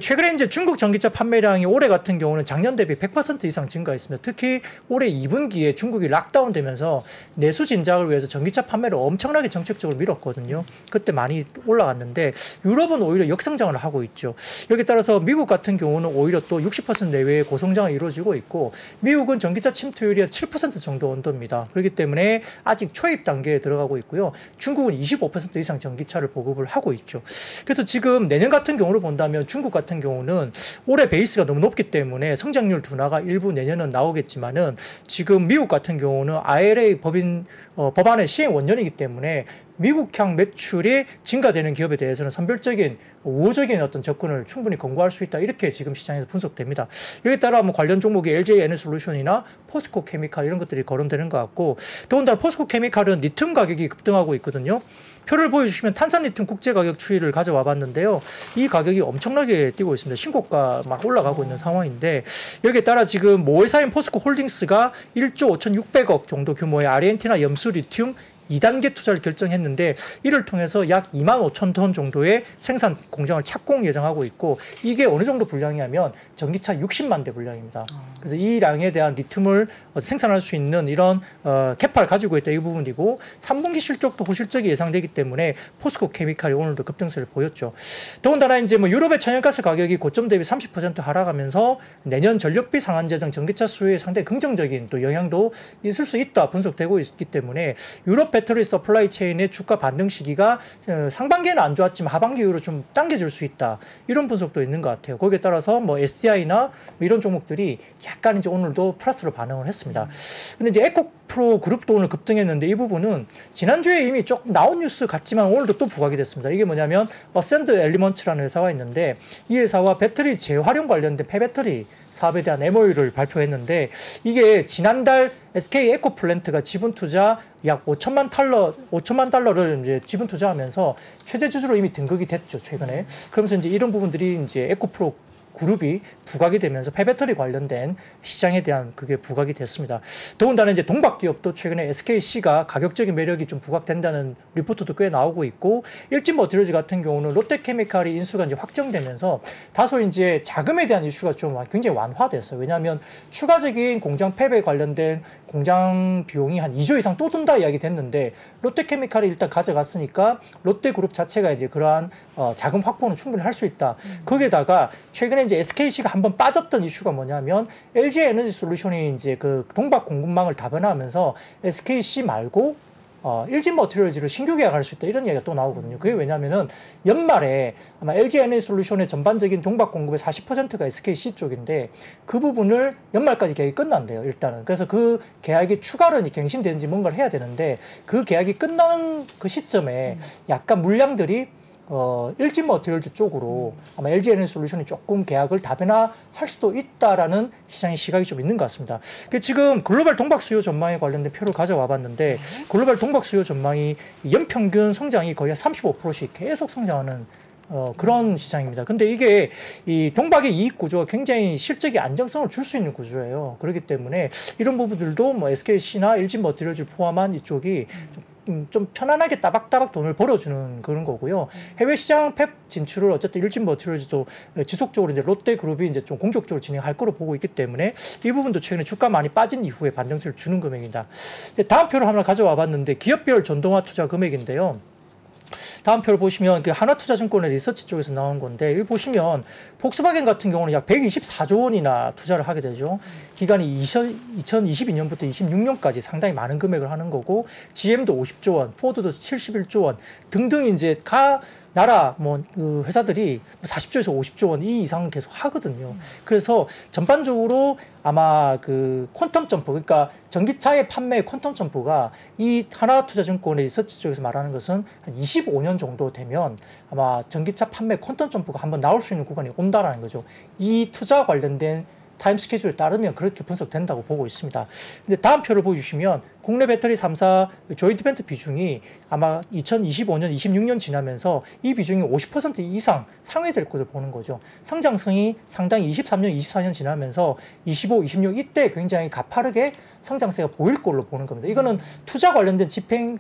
최근에 이제 중국 전기차 판매량이 올해 같은 경우는 작년 대비 100% 이상 증가했습니다. 특히 올해 2분기에 중국이 락다운 되면서 내수 진작을 위해서 전기차 판매를 엄청나게 정책적으로 밀었거든요. 그때 많이 올라갔는데 유럽은 오히려 역성장을 하고 있죠. 여기에 따라서 미국 같은 경우는 오히려 또 60% 내외의 고성장이 이루어지고 있고 미국은 전기차 침투율이 7% 정도 언더입니다. 그렇기 때문에 아직 초입 단계에 들어가고 있고요. 중국은 25% 이상 전기차를 보급을 하고 있죠. 그래서 지금 내년 같은 경우로 본다면 중국 같은 경우는 올해 베이스가 너무 높기 때문에 성장률 둔화가 일부 내년은 나오겠지만은 지금 미국 같은 경우는 IRA 법안의 시행 원년이기 때문에 미국향 매출이 증가되는 기업에 대해서는 선별적인 우호적인 어떤 접근을 충분히 권고할 수 있다. 이렇게 지금 시장에서 분석됩니다. 여기에 따라 뭐 관련 종목이 LG 에너솔루션이나 포스코 케미칼 이런 것들이 거론되는 것 같고 더군다나 포스코 케미칼은 리튬 가격이 급등하고 있거든요. 표를 보여주시면 탄산리튬 국제가격 추이를 가져와 봤는데요. 이 가격이 엄청나게 뛰고 있습니다. 신고가 막 올라가고 있는 상황인데 여기에 따라 지금 모회사인 포스코 홀딩스가 1조 5,600억 정도 규모의 아르헨티나 염수 리튬 2단계 투자를 결정했는데 이를 통해서 약 25,000톤 정도의 생산 공장을 착공 예정하고 있고 이게 어느 정도 분량이냐면 전기차 60만 대 분량입니다. 그래서 이 량에 대한 리튬을 생산할 수 있는 이런 캐파를 가지고 있다 이 부분이고 3분기 실적도 호실적이 예상되기 때문에 포스코 케미칼이 오늘도 급등세를 보였죠. 더군다나 이제 뭐 유럽의 천연가스 가격이 고점 대비 30% 하락하면서 내년 전력비 상한제 등 전기차 수요에 상당히 긍정적인 또 영향도 있을 수 있다 분석되고 있기 때문에 유럽 배터리 서플라이 체인의 주가 반등 시기가 상반기에는 안 좋았지만 하반기 이후로 좀 당겨질 수 있다. 이런 분석도 있는 것 같아요. 거기에 따라서 뭐 SDI나 뭐 이런 종목들이 약간 이제 오늘도 플러스로 반응을 했습니다. 근데 이제 에코 에코프로 그룹도 오늘 급등했는데 이 부분은 지난주에 이미 조금 나온 뉴스 같지만 오늘도 또 부각이 됐습니다. 이게 뭐냐면 어센드 엘리먼츠라는 회사가 있는데 이 회사와 배터리 재활용 관련된 폐배터리 사업에 대한 MOU를 발표했는데 이게 지난달 SK 에코플랜트가 지분 투자 약 5천만 달러를 이제 지분 투자하면서 최대 주주로 이미 등극이 됐죠, 최근에. 그러면서 이제 이런 부분들이 이제 에코프로 그룹이 부각이 되면서 폐배터리 관련된 시장에 대한 그게 부각이 됐습니다. 더군다나 이제 동박 기업도 최근에 SKC가 가격적인 매력이 좀 부각된다는 리포트도 꽤 나오고 있고 일진 머티리얼즈 같은 경우는 롯데케미칼이 인수가 이제 확정되면서 다소 이제 자금에 대한 이슈가 좀 굉장히 완화됐어요. 왜냐하면 추가적인 공장 폐배 관련된 공장 비용이 한 2조 이상 또 든다 이야기 됐는데 롯데케미칼이 일단 가져갔으니까 롯데그룹 자체가 이제 그러한 자금 확보는 충분히 할 수 있다. 거기에다가 최근에 이제 SKC가 한번 빠졌던 이슈가 뭐냐면 LG 에너지 솔루션이 이제 그 동박 공급망을 다변화하면서 SKC 말고 일진 머티리얼즈를 신규 계약할 수 있다 이런 얘기가 또 나오거든요. 그게 왜냐하면은 연말에 아마 LG 에너지 솔루션의 전반적인 동박 공급의 40%가 SKC 쪽인데 그 부분을 연말까지 계약이 끝난대요. 일단은. 그래서 그 계약이 추가로 갱신되는지 뭔가를 해야 되는데 그 계약이 끝나는 그 시점에 약간 물량들이 일진 머티리얼즈 쪽으로 아마 LG 에너지 솔루션이 조금 계약을 다변화할 수도 있다라는 시장의 시각이 좀 있는 것 같습니다. 지금 글로벌 동박 수요 전망에 관련된 표를 가져와 봤는데 글로벌 동박 수요 전망이 연평균 성장이 거의 35%씩 계속 성장하는 그런 시장입니다. 근데 이게 이 동박의 이익 구조가 굉장히 실적의 안정성을 줄 수 있는 구조예요. 그렇기 때문에 이런 부분들도 뭐 SKC나 일진 머티리얼즈 포함한 이쪽이 좀 편안하게 따박따박 돈을 벌어주는 그런 거고요. 해외 시장 펩 진출을 어쨌든 일진 머티리얼즈도 지속적으로 이제 롯데그룹이 이제 좀 공격적으로 진행할 거로 보고 있기 때문에 이 부분도 최근에 주가 많이 빠진 이후에 반등세를 주는 금액이다. 다음 표를 하나 가져와 봤는데 기업별 전동화 투자 금액인데요. 다음 표를 보시면 그 하나투자증권의 리서치 쪽에서 나온 건데 여기 보시면 폭스바겐 같은 경우는 약 124조 원이나 투자를 하게 되죠. 기간이 2022년부터 26년까지 상당히 많은 금액을 하는 거고 GM도 50조 원, 포드도 71조 원 등등 이제 나라 그 회사들이 40조에서 50조 원 이 이상 계속 하거든요. 그래서 전반적으로 아마 그 퀀텀 점프, 그러니까 전기차의 판매의 퀀텀 점프가 이 하나투자증권의 리서치 쪽에서 말하는 것은 한 25년 정도 되면 아마 전기차 판매 퀀텀 점프가 한번 나올 수 있는 구간이 온다라는 거죠. 이 투자 관련된 타임 스케줄에 따르면 그렇게 분석된다고 보고 있습니다. 근데 다음 표를 보여주시면 국내 배터리 3사 조인트 벤처 비중이 아마 2025년, 26년 지나면서 이 비중이 50% 이상 상회될 것을 보는 거죠. 성장성이 상당히 23년, 24년 지나면서 25, 26 이때 굉장히 가파르게 성장세가 보일 걸로 보는 겁니다. 이거는 투자 관련된 집행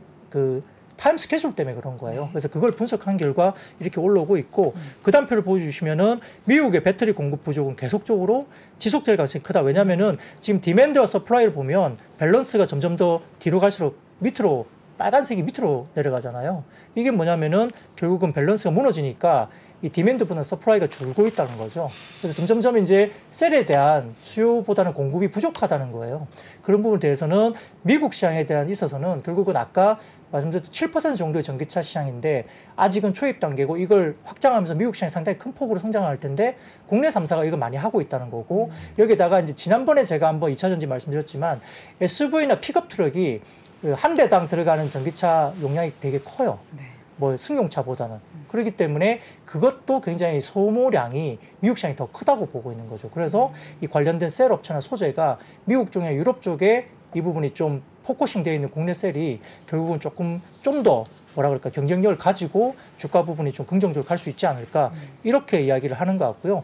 타임 스케줄 때문에 그런 거예요. 그래서 그걸 분석한 결과 이렇게 올라오고 있고 그 다음 표를 보여주시면은 미국의 배터리 공급 부족은 계속적으로 지속될 가능성이 크다. 왜냐면은 지금 디맨드와 서플라이를 보면 밸런스가 점점 더 뒤로 갈수록 밑으로 빨간색이 밑으로 내려가잖아요. 이게 뭐냐면은 결국은 밸런스가 무너지니까 이 디맨드보다 서플라이가 줄고 있다는 거죠. 그래서 점점 이제 셀에 대한 수요보다는 공급이 부족하다는 거예요. 그런 부분에 대해서는 미국 시장에 대한 있어서는 결국은 아까 말씀드렸던 7% 정도의 전기차 시장인데 아직은 초입 단계고 이걸 확장하면서 미국 시장이 상당히 큰 폭으로 성장할 텐데 국내 3사가 이걸 많이 하고 있다는 거고 여기다가 이제 지난번에 제가 한번 2차전지 말씀드렸지만 SUV나 픽업 트럭이 한 대당 들어가는 전기차 용량이 되게 커요. 네. 뭐 승용차보다는. 그렇기 때문에 그것도 굉장히 소모량이 미국 시장이 더 크다고 보고 있는 거죠. 그래서 이 관련된 셀 업체나 소재가 미국 쪽이나 유럽 쪽에 이 부분이 좀 포커싱 되어 있는 국내 셀이 결국은 좀 더 뭐라 그럴까 경쟁력을 가지고 주가 부분이 좀 긍정적으로 갈 수 있지 않을까 이렇게 이야기를 하는 것 같고요.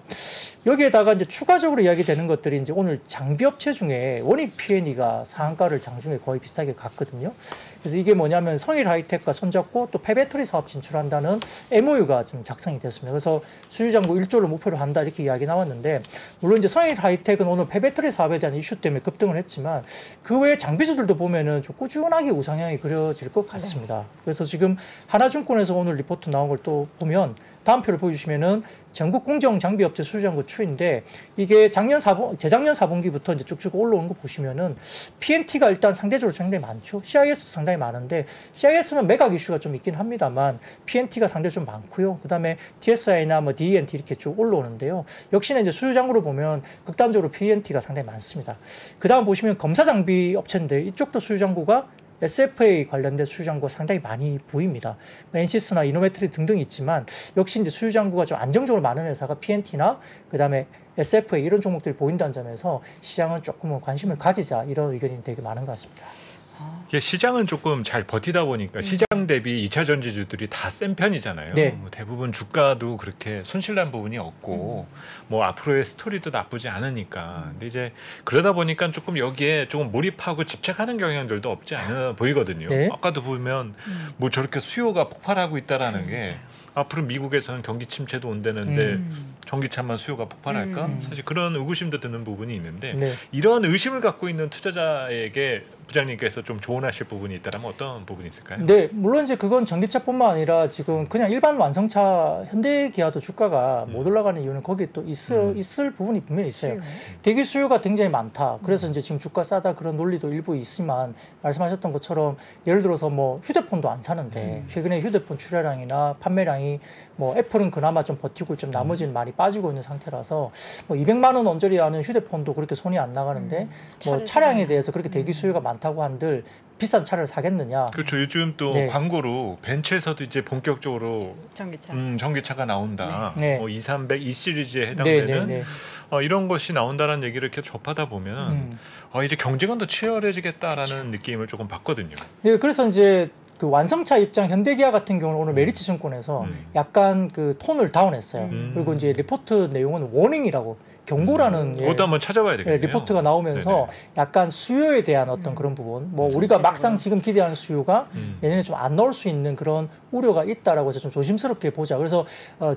여기에다가 이제 추가적으로 이야기되는 것들이 이제 오늘 장비업체 중에 원익 P&E가 상한가를 장중에 거의 비슷하게 갔거든요. 그래서 이게 뭐냐면 성일 하이텍과 손잡고 또 폐배터리 사업 진출한다는 MOU가 좀 작성이 됐습니다. 그래서 수주장부 1조를 목표로 한다 이렇게 이야기 나왔는데 물론 이제 성일 하이텍은 오늘 폐배터리 사업에 대한 이슈 때문에 급등을 했지만 그 외에 장비주들도 보면은 좀 꾸준하게 우상향이 그려질 것 같습니다. 그래서 지금 지금 하나증권에서 오늘 리포트 나온 걸 또 보면 다음 표를 보여주시면은 전국 공정 장비업체 수주잔고 추인데 이게 재작년 4분기부터 이제 쭉쭉 올라오는 거 보시면은 PNT가 일단 상대적으로 상당히 많죠. CIS도 상당히 많은데 CIS는 매각 이슈가 좀 있긴 합니다만 PNT가 상대적으로 좀 많고요. 그다음에 TSI나 뭐 DENT 이렇게 쭉 올라오는데요. 역시나 이제 수주잔고로 보면 극단적으로 PNT가 상당히 많습니다. 그다음 보시면 검사 장비 업체인데 이쪽도 수주잔고가 SFA 관련된 수주잔고가 상당히 많이 보입니다. 엔시스나 이노메트리 등등 있지만 역시 이제 수주잔고가 좀 안정적으로 많은 회사가 PNT나 그다음에 SFA 이런 종목들이 보인다는 점에서 시장은 조금은 관심을 가지자 이런 의견이 되게 많은 것 같습니다. 이게 시장은 조금 잘 버티다 보니까 시장 대비 2차 전지주들이 다 센 편이잖아요. 네. 뭐 대부분 주가도 그렇게 손실난 부분이 없고 뭐 앞으로의 스토리도 나쁘지 않으니까. 근데 이제 그러다 보니까 조금 여기에 조금 몰입하고 집착하는 경향들도 없지 않아 보이거든요. 네. 아까도 보면 뭐 저렇게 수요가 폭발하고 있다라는 게 앞으로 미국에서는 경기 침체도 온다는데 전기차만 수요가 폭발할까? 사실 그런 의구심도 드는 부분이 있는데 네. 이런 의심을 갖고 있는 투자자에게 부장님께서 좀 조언하실 부분이 있다면 어떤 부분이 있을까요? 네, 물론 이제 그건 전기차뿐만 아니라 지금 그냥 일반 완성차 현대기아도 주가가 못 올라가는 이유는 거기에 또 있을 부분이 분명히 있어요. 대기 수요가 굉장히 많다. 그래서 이제 지금 주가 싸다 그런 논리도 일부 있지만 말씀하셨던 것처럼 예를 들어서 뭐 휴대폰도 안 사는데 최근에 휴대폰 출하량이나 판매량이 뭐 애플은 그나마 좀 버티고 좀 나머지는 많이 빠지고 있는 상태라서 뭐 200만 원 언저리 하는 휴대폰도 그렇게 손이 안 나가는데 뭐 차량에 대해서 그렇게 대기 수요가 많다고 한들 비싼 차를 사겠느냐. 그렇죠. 요즘 또 네. 광고로 벤츠에서도 이제 본격적으로 전기차가 나온다. 네. 뭐 2300 E 시리즈에 네, 해당되는 네, 네. 이런 것이 나온다는 얘기를 이렇게 접하다 보면 이제 경쟁은 더 치열해지겠다라는 느낌을 조금 받거든요. 네, 그래서 이제 그 완성차 입장 현대기아 같은 경우는 오늘 메리츠 증권에서 약간 그 톤을 다운했어요. 그리고 이제 리포트 내용은 워닝이라고 경고라는 그것도 한번 찾아봐야 되겠네요. 리포트가 나오면서 네네. 약간 수요에 대한 어떤 그런 부분, 뭐 우리가 막상 지금 기대하는 수요가 내년에 좀 안 나올 수 있는 그런 우려가 있다라고 해서 좀 조심스럽게 보자. 그래서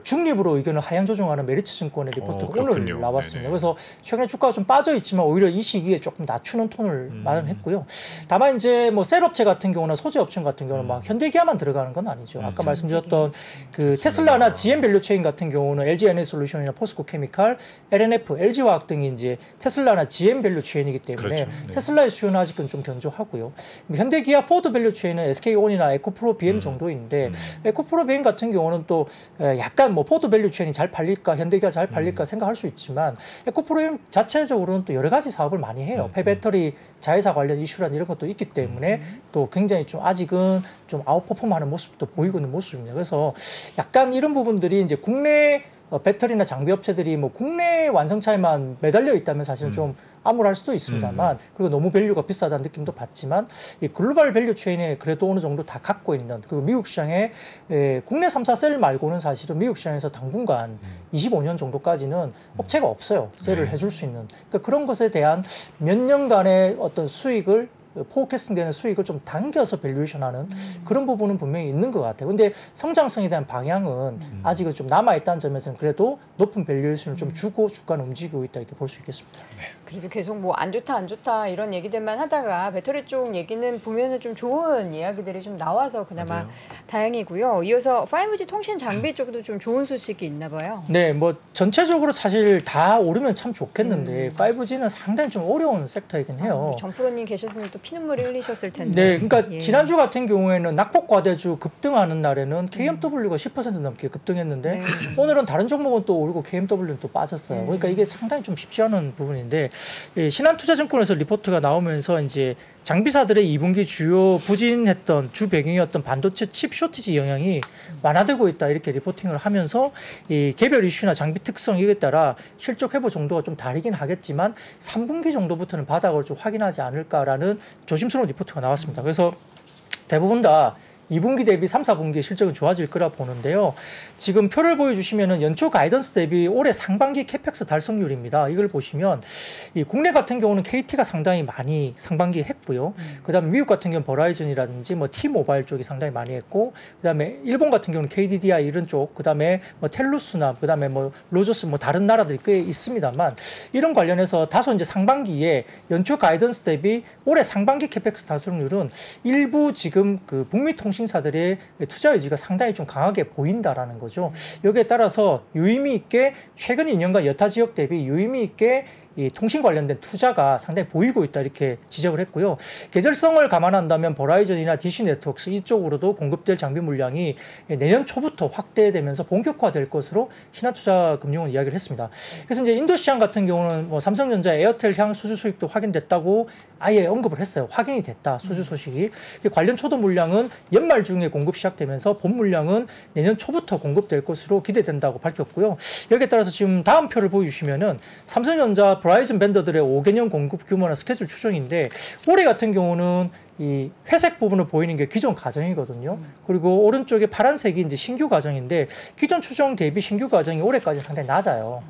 중립으로 의견을 하향 조정하는 메리츠 증권의 리포트가 오늘 나왔습니다. 네네. 그래서 최근에 주가가 좀 빠져 있지만 오히려 이 시기에 조금 낮추는 톤을 마련했고요. 다만 이제 뭐 셀 업체 같은 경우나 소재 업체 같은 경우는 막 현대기아만 들어가는 건 아니죠. 아까 말씀드렸던 그 테슬라나 GM 밸류체인 같은 경우는 LG 에너지솔루션이나 포스코 케미칼, LNF, LG화학 등이 이제 테슬라나 GM 밸류체인이기 때문에 그렇죠. 네. 테슬라의 수요는 아직은 좀 견조하고요. 현대기아 포드 밸류체인은 SK온이나 에코프로 BM 정도인데 에코프로 BM 같은 경우는 또 약간 뭐 포드 밸류체인이 잘 팔릴까, 현대기아 잘 팔릴까 생각할 수 있지만 에코프로 BM 자체적으로는 또 여러 가지 사업을 많이 해요. 폐배터리 자회사 관련 이슈란 이런 것도 있기 때문에 또 굉장히 좀 아직은 좀 아웃퍼폼하는 모습도 보이고 있는 모습입니다. 그래서 약간 이런 부분들이 이제 국내 배터리나 장비 업체들이 뭐 국내 완성차에만 매달려 있다면 사실은 좀 암울할 수도 있습니다만 그리고 너무 밸류가 비싸다는 느낌도 받지만 이 글로벌 밸류 체인에 그래도 어느 정도 다 갖고 있는 그 미국 시장에 국내 3사 셀 말고는 사실은 미국 시장에서 당분간 25년 정도까지는 업체가 없어요. 셀을 해줄 수 있는. 그러니까 그런 것에 대한 몇 년간의 어떤 수익을 포캐스팅되는 수익을 좀 당겨서 밸류에이션하는 그런 부분은 분명히 있는 것 같아요. 근데 성장성에 대한 방향은 아직은 좀 남아있다는 점에서는 그래도 높은 밸류에이션을 좀 주고 주가는 움직이고 있다 이렇게 볼 수 있겠습니다. 네. 그래도 계속 뭐 안 좋다 이런 얘기들만 하다가 배터리 쪽 얘기는 보면은 좀 좋은 이야기들이 좀 나와서 그나마 맞아요. 다행이고요. 이어서 5G 통신 장비 쪽도 좀 좋은 소식이 있나 봐요. 네, 뭐 전체적으로 사실 다 오르면 참 좋겠는데 5G는 상당히 좀 어려운 섹터이긴 해요. 정프로님 계셨으면 또 피눈물이 흘리셨을 텐데. 네, 그러니까 예. 지난주 같은 경우에는 낙폭과대주 급등하는 날에는 KMW가 10% 넘게 급등했는데 네. 오늘은 다른 종목은 또 오르고 KMW는 또 빠졌어요. 그러니까 이게 상당히 좀 쉽지 않은 부분인데 신한투자증권에서 리포트가 나오면서 이제 장비사들의 2분기 주요 부진했던 주 배경이었던 반도체 칩 쇼티지 영향이 완화되고 있다 이렇게 리포팅을 하면서 이 개별 이슈나 장비 특성 이에 따라 실적 회복 정도가 좀 다르긴 하겠지만 3분기 정도부터는 바닥을 좀 확인하지 않을까라는 조심스러운 리포트가 나왔습니다. 그래서 대부분 다 2분기 대비 3, 4분기 실적은 좋아질 거라 보는데요. 지금 표를 보여주시면은 연초 가이던스 대비 올해 상반기 캐펙스 달성률입니다. 이걸 보시면 이 국내 같은 경우는 KT가 상당히 많이 상반기 했고요. 그다음에 미국 같은 경우는 버라이즌이라든지 뭐 T모바일 쪽이 상당히 많이 했고, 그다음에 일본 같은 경우는 KDDI 이런 쪽, 그다음에 뭐 텔루스나 그다음에 뭐 로저스 뭐 다른 나라들이 꽤 있습니다만 이런 관련해서 다소 이제 상반기에 연초 가이던스 대비 올해 상반기 캐펙스 달성률은 일부 지금 그 북미 통신 통신사들의 투자 의지가 상당히 좀 강하게 보인다라는 거죠. 여기에 따라서 유의미 있게 최근 2년간 여타 지역 대비 유의미 있게 이 통신 관련된 투자가 상당히 보이고 있다 이렇게 지적을 했고요. 계절성을 감안한다면 버라이즌이나 DC 네트워크스 이쪽으로도 공급될 장비 물량이 내년 초부터 확대되면서 본격화될 것으로 신한투자금융은 이야기를 했습니다. 그래서 이제 인도 시장 같은 경우는 뭐 삼성전자, 에어텔 향 수주 수익도 확인됐다고 아예 언급을 했어요. 확인이 됐다 수주 소식이. 관련 초도 물량은 연말 중에 공급 시작되면서 본 물량은 내년 초부터 공급될 것으로 기대된다고 밝혔고요. 여기에 따라서 지금 다음 표를 보여주시면은 삼성전자 버라이즌 밴더들의 5개년 공급 규모나 스케줄 추정인데 올해 같은 경우는 이 회색 부분을 보이는 게 기존 가정이거든요. 그리고 오른쪽에 파란색이 이제 신규 가정인데 기존 추정 대비 신규 가정이 올해까지 상당히 낮아요.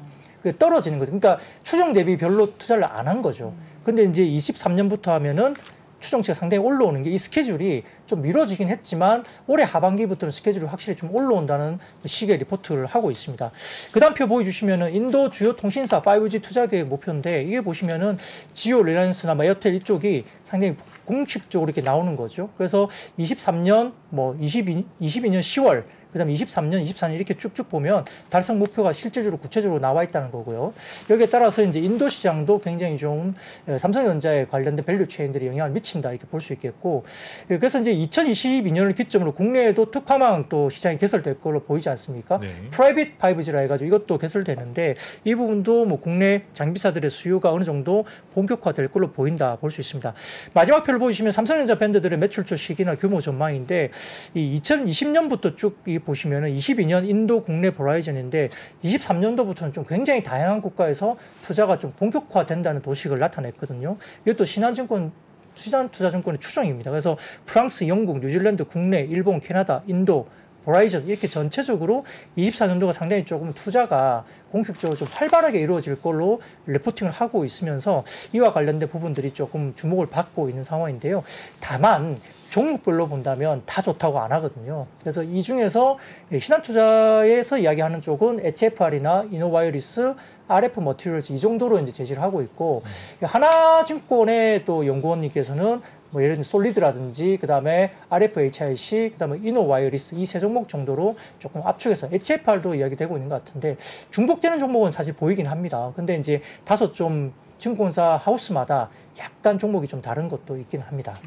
떨어지는 거죠. 그러니까 추정 대비 별로 투자를 안 한 거죠. 근데 이제 23년부터 하면은 추정치가 상당히 올라오는 게 이 스케줄이 좀 미뤄지긴 했지만 올해 하반기부터는 스케줄이 확실히 좀 올라온다는 식의 리포트를 하고 있습니다. 그 다음 표 보여주시면은 인도 주요 통신사 5G 투자 계획 목표인데 이게 보시면은 지오, 리라이언스나 에어텔 이쪽이 상당히 공식적으로 이렇게 나오는 거죠. 그래서 23년, 뭐 22년 10월, 그 다음에 23년, 24년 이렇게 쭉쭉 보면 달성 목표가 실질적으로 구체적으로 나와 있다는 거고요. 여기에 따라서 이제 인도 시장도 굉장히 좀 삼성전자에 관련된 밸류 체인들이 영향을 미친다 이렇게 볼 수 있겠고, 그래서 이제 2022년을 기점으로 국내에도 특화망 또 시장이 개설될 걸로 보이지 않습니까? 네. 프라이빗 5G라 해가지고 이것도 개설되는데 이 부분도 뭐 국내 장비사들의 수요가 어느 정도 본격화될 걸로 보인다 볼 수 있습니다. 마지막 표를 보시면 삼성전자 밴드들의 매출처 시기나 규모 전망인데 이 2020년부터 쭉 보시면은 22년 인도 국내 버라이즌인데 23년도부터는 좀 굉장히 다양한 국가에서 투자가 좀 본격화된다는 도식을 나타냈거든요. 이것도 신한투자증권의 추정입니다. 그래서 프랑스, 영국, 뉴질랜드, 국내, 일본, 캐나다, 인도, 버라이즌 이렇게 전체적으로 24년도가 상당히 조금 투자가 공식적으로 좀 활발하게 이루어질 걸로 리포팅을 하고 있으면서 이와 관련된 부분들이 조금 주목을 받고 있는 상황인데요. 다만 종목별로 본다면 다 좋다고 안 하거든요. 그래서 이 중에서 신한투자에서 이야기하는 쪽은 HFR이나 이노바이오리스, RF 머티리얼즈 이 정도로 이제 제시를 하고 있고, 하나증권의 또 연구원님께서는 뭐 예를 들면 솔리드라든지 그다음에 RFHIC, 그다음에 이노와이어리스 이 세 종목 정도로 조금 압축해서 HFR도 이야기되고 있는 것 같은데 중복되는 종목은 사실 보이긴 합니다. 근데 이제 다소 좀 증권사 하우스마다 약간 종목이 좀 다른 것도 있긴 합니다.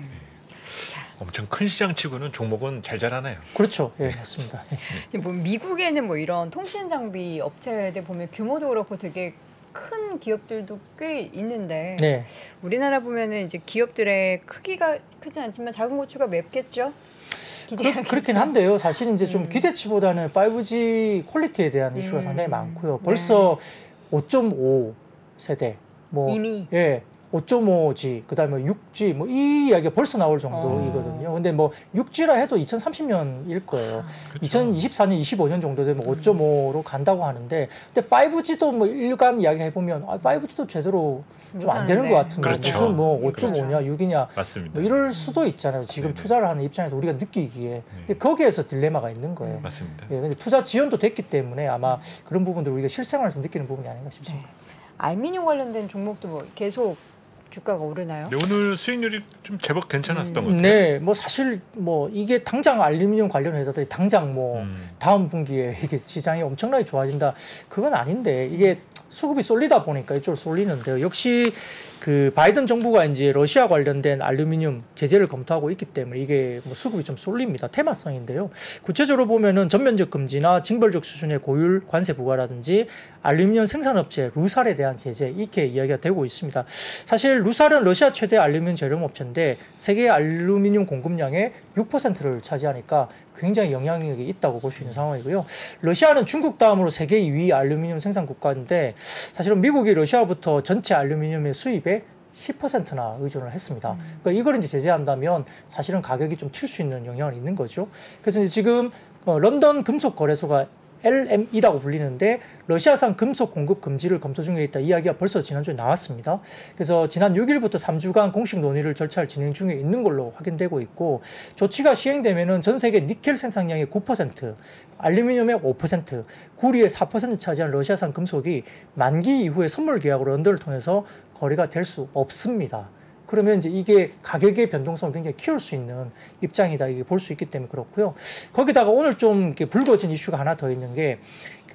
엄청 큰 시장치고는 종목은 잘 자라나요. 그렇죠. 예, 맞습니다. 뭐 미국에는 뭐 이런 통신 장비 업체들 보면 규모도 그렇고 되게 큰 기업들도 꽤 있는데 네. 우리나라 보면은 이제 기업들의 크기가 크지 않지만 작은 고추가 맵겠죠. 그렇긴 한데요. 사실 이제 좀 기대치보다는 5G 퀄리티에 대한 이슈가 상당히 많고요. 벌써 5.5 세대 뭐 이미 5.5G, 그 다음에 6G, 뭐 이 이야기가 벌써 나올 정도이거든요. 근데 뭐 6G라 해도 2030년일 거예요. 그렇죠. 2024년, 25년 정도 되면 5.5로 간다고 하는데, 근데 5G도 뭐 일간 이야기 해보면 5G도 제대로 좀 안 되는 것 같은데 그렇죠. 무슨 뭐 5.5냐, 6이냐, 맞습니다. 뭐 이럴 수도 있잖아요. 지금 네네. 투자를 하는 입장에서 우리가 느끼기에. 근데 거기에서 딜레마가 있는 거예요. 맞습니다. 예, 근데 투자 지원도 됐기 때문에 아마 그런 부분들 우리가 실생활에서 느끼는 부분이 아닌가 싶습니다. 알미늄 관련된 종목도 뭐 계속 주가가 오르나요? 네, 오늘 수익률이 좀 제법 괜찮았었던 것 같아요. 네, 뭐 사실 뭐 이게 당장 알루미늄 관련 회사들이 당장 뭐 다음 분기에 이게 시장이 엄청나게 좋아진다 그건 아닌데 이게 수급이 쏠리다 보니까 이쪽으로 쏠리는데요. 역시 그 바이든 정부가 이제 러시아 관련된 알루미늄 제재를 검토하고 있기 때문에 이게 뭐 수급이 좀 쏠립니다. 테마성인데요. 구체적으로 보면은 전면적 금지나 징벌적 수준의 고율 관세 부과라든지 알루미늄 생산업체 루살에 대한 제재 이렇게 이야기가 되고 있습니다. 사실 루살은 러시아 최대 알루미늄 제lum업체인데 세계 알루미늄 공급량의 6%를 차지하니까 굉장히 영향력이 있다고 볼 수 있는 상황이고요. 러시아는 중국 다음으로 세계 2위 알루미늄 생산 국가인데 사실은 미국이 러시아부터 전체 알루미늄의 수입에 10%나 의존을 했습니다. 그러니까 이걸 이제 제재한다면 사실은 가격이 좀 튈 수 있는 영향이 있는 거죠. 그래서 이제 지금 런던 금속 거래소가 LME라고 불리는데 러시아산 금속 공급 금지를 검토 중에 있다 이야기가 벌써 지난주에 나왔습니다. 그래서 지난 6일부터 3주간 공식 논의를 절차를 진행 중에 있는 걸로 확인되고 있고 조치가 시행되면은 전 세계 니켈 생산량의 9%, 알루미늄의 5%, 구리의 4% 차지한 러시아산 금속이 만기 이후에 선물 계약으로 런던을 통해서 거래가 될 수 없습니다. 그러면 이제 이게 가격의 변동성을 굉장히 키울 수 있는 입장이다 이게 볼 수 있기 때문에 그렇고요. 거기다가 오늘 좀 이렇게 불거진 이슈가 하나 더 있는 게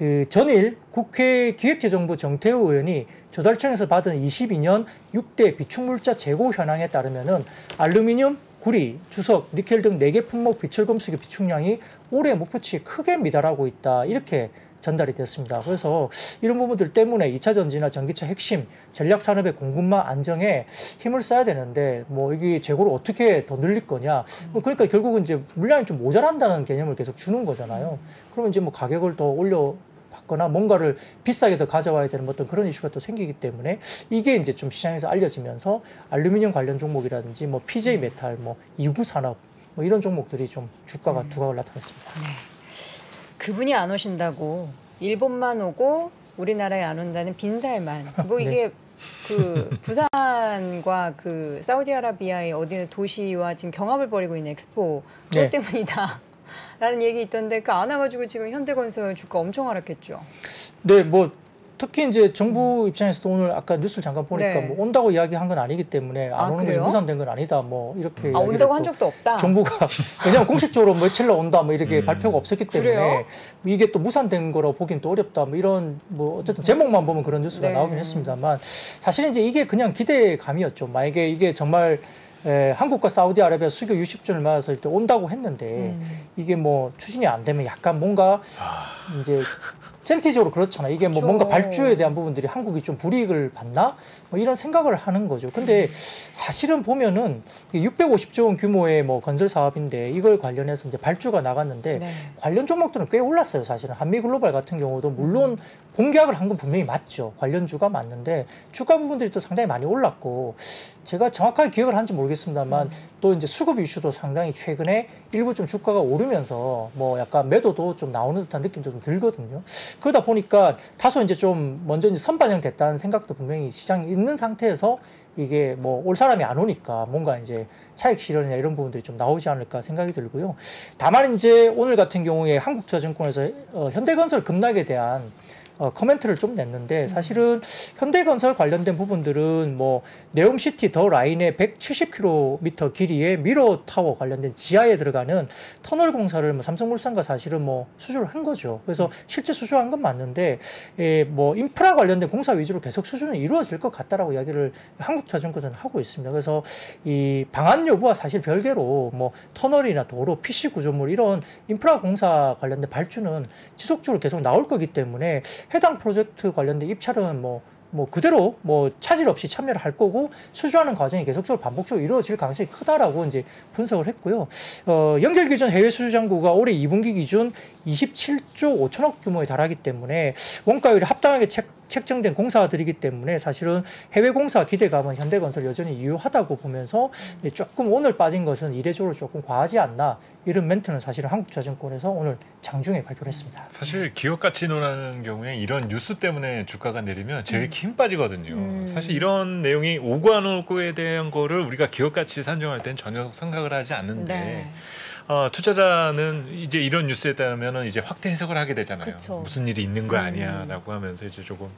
그 전일 국회 기획재정부 정태우 의원이 조달청에서 받은 22년 6대 비축물자 재고 현황에 따르면은 알루미늄, 구리, 주석, 니켈 등 4개 품목 비철금속의 비축량이 올해 목표치에 크게 미달하고 있다. 이렇게 전달이 됐습니다. 그래서 이런 부분들 때문에 2차 전지나 전기차 핵심 전략 산업의 공급망 안정에 힘을 써야 되는데 뭐 이게 재고를 어떻게 더 늘릴 거냐. 그러니까 결국은 이제 물량이 좀 모자란다는 개념을 계속 주는 거잖아요. 그러면 이제 뭐 가격을 더 올려 거나 뭔가를 비싸게 더 가져와야 되는 어떤 그런 이슈가 또 생기기 때문에 이게 이제 좀 시장에서 알려지면서 알루미늄 관련 종목이라든지 뭐 PJ 메탈, 뭐 이구 산업 뭐 이런 종목들이 좀 주가가 두각을 나타냈습니다. 네. 그분이 안 오신다고 일본만 오고 우리나라에 안 온다는 빈살만. 뭐 이게 네. 그 부산과 그 사우디아라비아의 어디 도시와 지금 경합을 벌이고 있는 엑스포 그것 네. 때문이다. 라는 얘기 있던데 그 안 와가지고 지금 현대건설 주가 엄청 하락했죠. 네, 뭐 특히 이제 정부 입장에서도 오늘 아까 뉴스를 잠깐 보니까 네. 뭐 온다고 이야기한 건 아니기 때문에 안 오는 것이 그래요? 무산된 건 아니다. 뭐 이렇게 아, 온다고 한 적도 없다. 정부가 왜냐하면 공식적으로 며칠로 온다 뭐 이렇게 발표가 없었기 때문에 그래요? 이게 또 무산된 거라고 보긴 또 어렵다. 뭐 이런 뭐 어쨌든 제목만 보면 그런 뉴스가 네. 나오긴 했습니다만 사실은 이제 이게 그냥 기대감이었죠. 만약에 이게 정말 한국과 사우디아라비아 수교 60주년을 맞아서 일단 온다고 했는데 이게 뭐 추진이 안 되면 약간 뭔가 이제 센티적으로 그렇잖아요. 이게 뭐 그렇죠. 뭔가 발주에 대한 부분들이 한국이 좀 불이익을 받나? 뭐 이런 생각을 하는 거죠. 근데 사실은 보면은 650조 원 규모의 뭐 건설 사업인데 이걸 관련해서 이제 발주가 나갔는데 네. 관련 종목들은 꽤 올랐어요. 사실은 한미글로벌 같은 경우도 물론 본계약을 한 건 분명히 맞죠. 관련주가 맞는데 주가 부분들이 또 상당히 많이 올랐고 제가 정확하게 기억을 한지 모르겠습니다만 또 이제 수급 이슈도 상당히 최근에 일부 좀 주가가 오르면서 뭐 약간 매도도 좀 나오는 듯한 느낌이 좀 들거든요. 그러다 보니까 다소 이제 좀 먼저 이제 선반영 됐다는 생각도 분명히 시장에 있는 상태에서 이게 뭐 올 사람이 안 오니까 뭔가 이제 차익 실현이나 이런 부분들이 좀 나오지 않을까 생각이 들고요. 다만 이제 오늘 같은 경우에 한국투자증권에서 현대건설 급락에 대한 코멘트를 좀 냈는데 사실은 현대건설 관련된 부분들은 뭐 네옴시티 더 라인의 170km 길이의 미러타워 관련된 지하에 들어가는 터널 공사를 뭐 삼성물산과 사실은 뭐 수주를 한 거죠. 그래서 실제 수주한 건 맞는데 뭐 인프라 관련된 공사 위주로 계속 수주는 이루어질 것 같다라고 이야기를 한국투자증권은 하고 있습니다. 그래서 이 방안 여부와 사실 별개로 뭐 터널이나 도로, PC 구조물 이런 인프라 공사 관련된 발주는 지속적으로 계속 나올 거기 때문에 해당 프로젝트 관련된 입찰은 뭐 그대로 뭐 차질 없이 참여를 할 거고 수주하는 과정이 계속적으로 반복적으로 이루어질 가능성이 크다라고 이제 분석을 했고요. 연결 기준 해외 수주 잔고가 올해 2분기 기준 27조 5천억 규모에 달하기 때문에 원가율이 합당하게 책정된 공사들이기 때문에 사실은 해외 공사 기대감은 현대건설 여전히 유효하다고 보면서 조금 오늘 빠진 것은 이례적으로 조금 과하지 않나 이런 멘트는 사실은 한국투자증권에서 오늘 장중에 발표를 했습니다. 사실 기업 가치 논하는 경우에 이런 뉴스 때문에 주가가 내리면 제일 힘 빠지거든요. 사실 이런 내용이 오고 안 오고에 대한 거를 우리가 기업 가치 산정할 땐 전혀 생각을 하지 않는데 네. 투자자는 이제 이런 뉴스에 따르면 이제 확대 해석을 하게 되잖아요. 그쵸. 무슨 일이 있는 거 아니야라고 하면서 이제 조금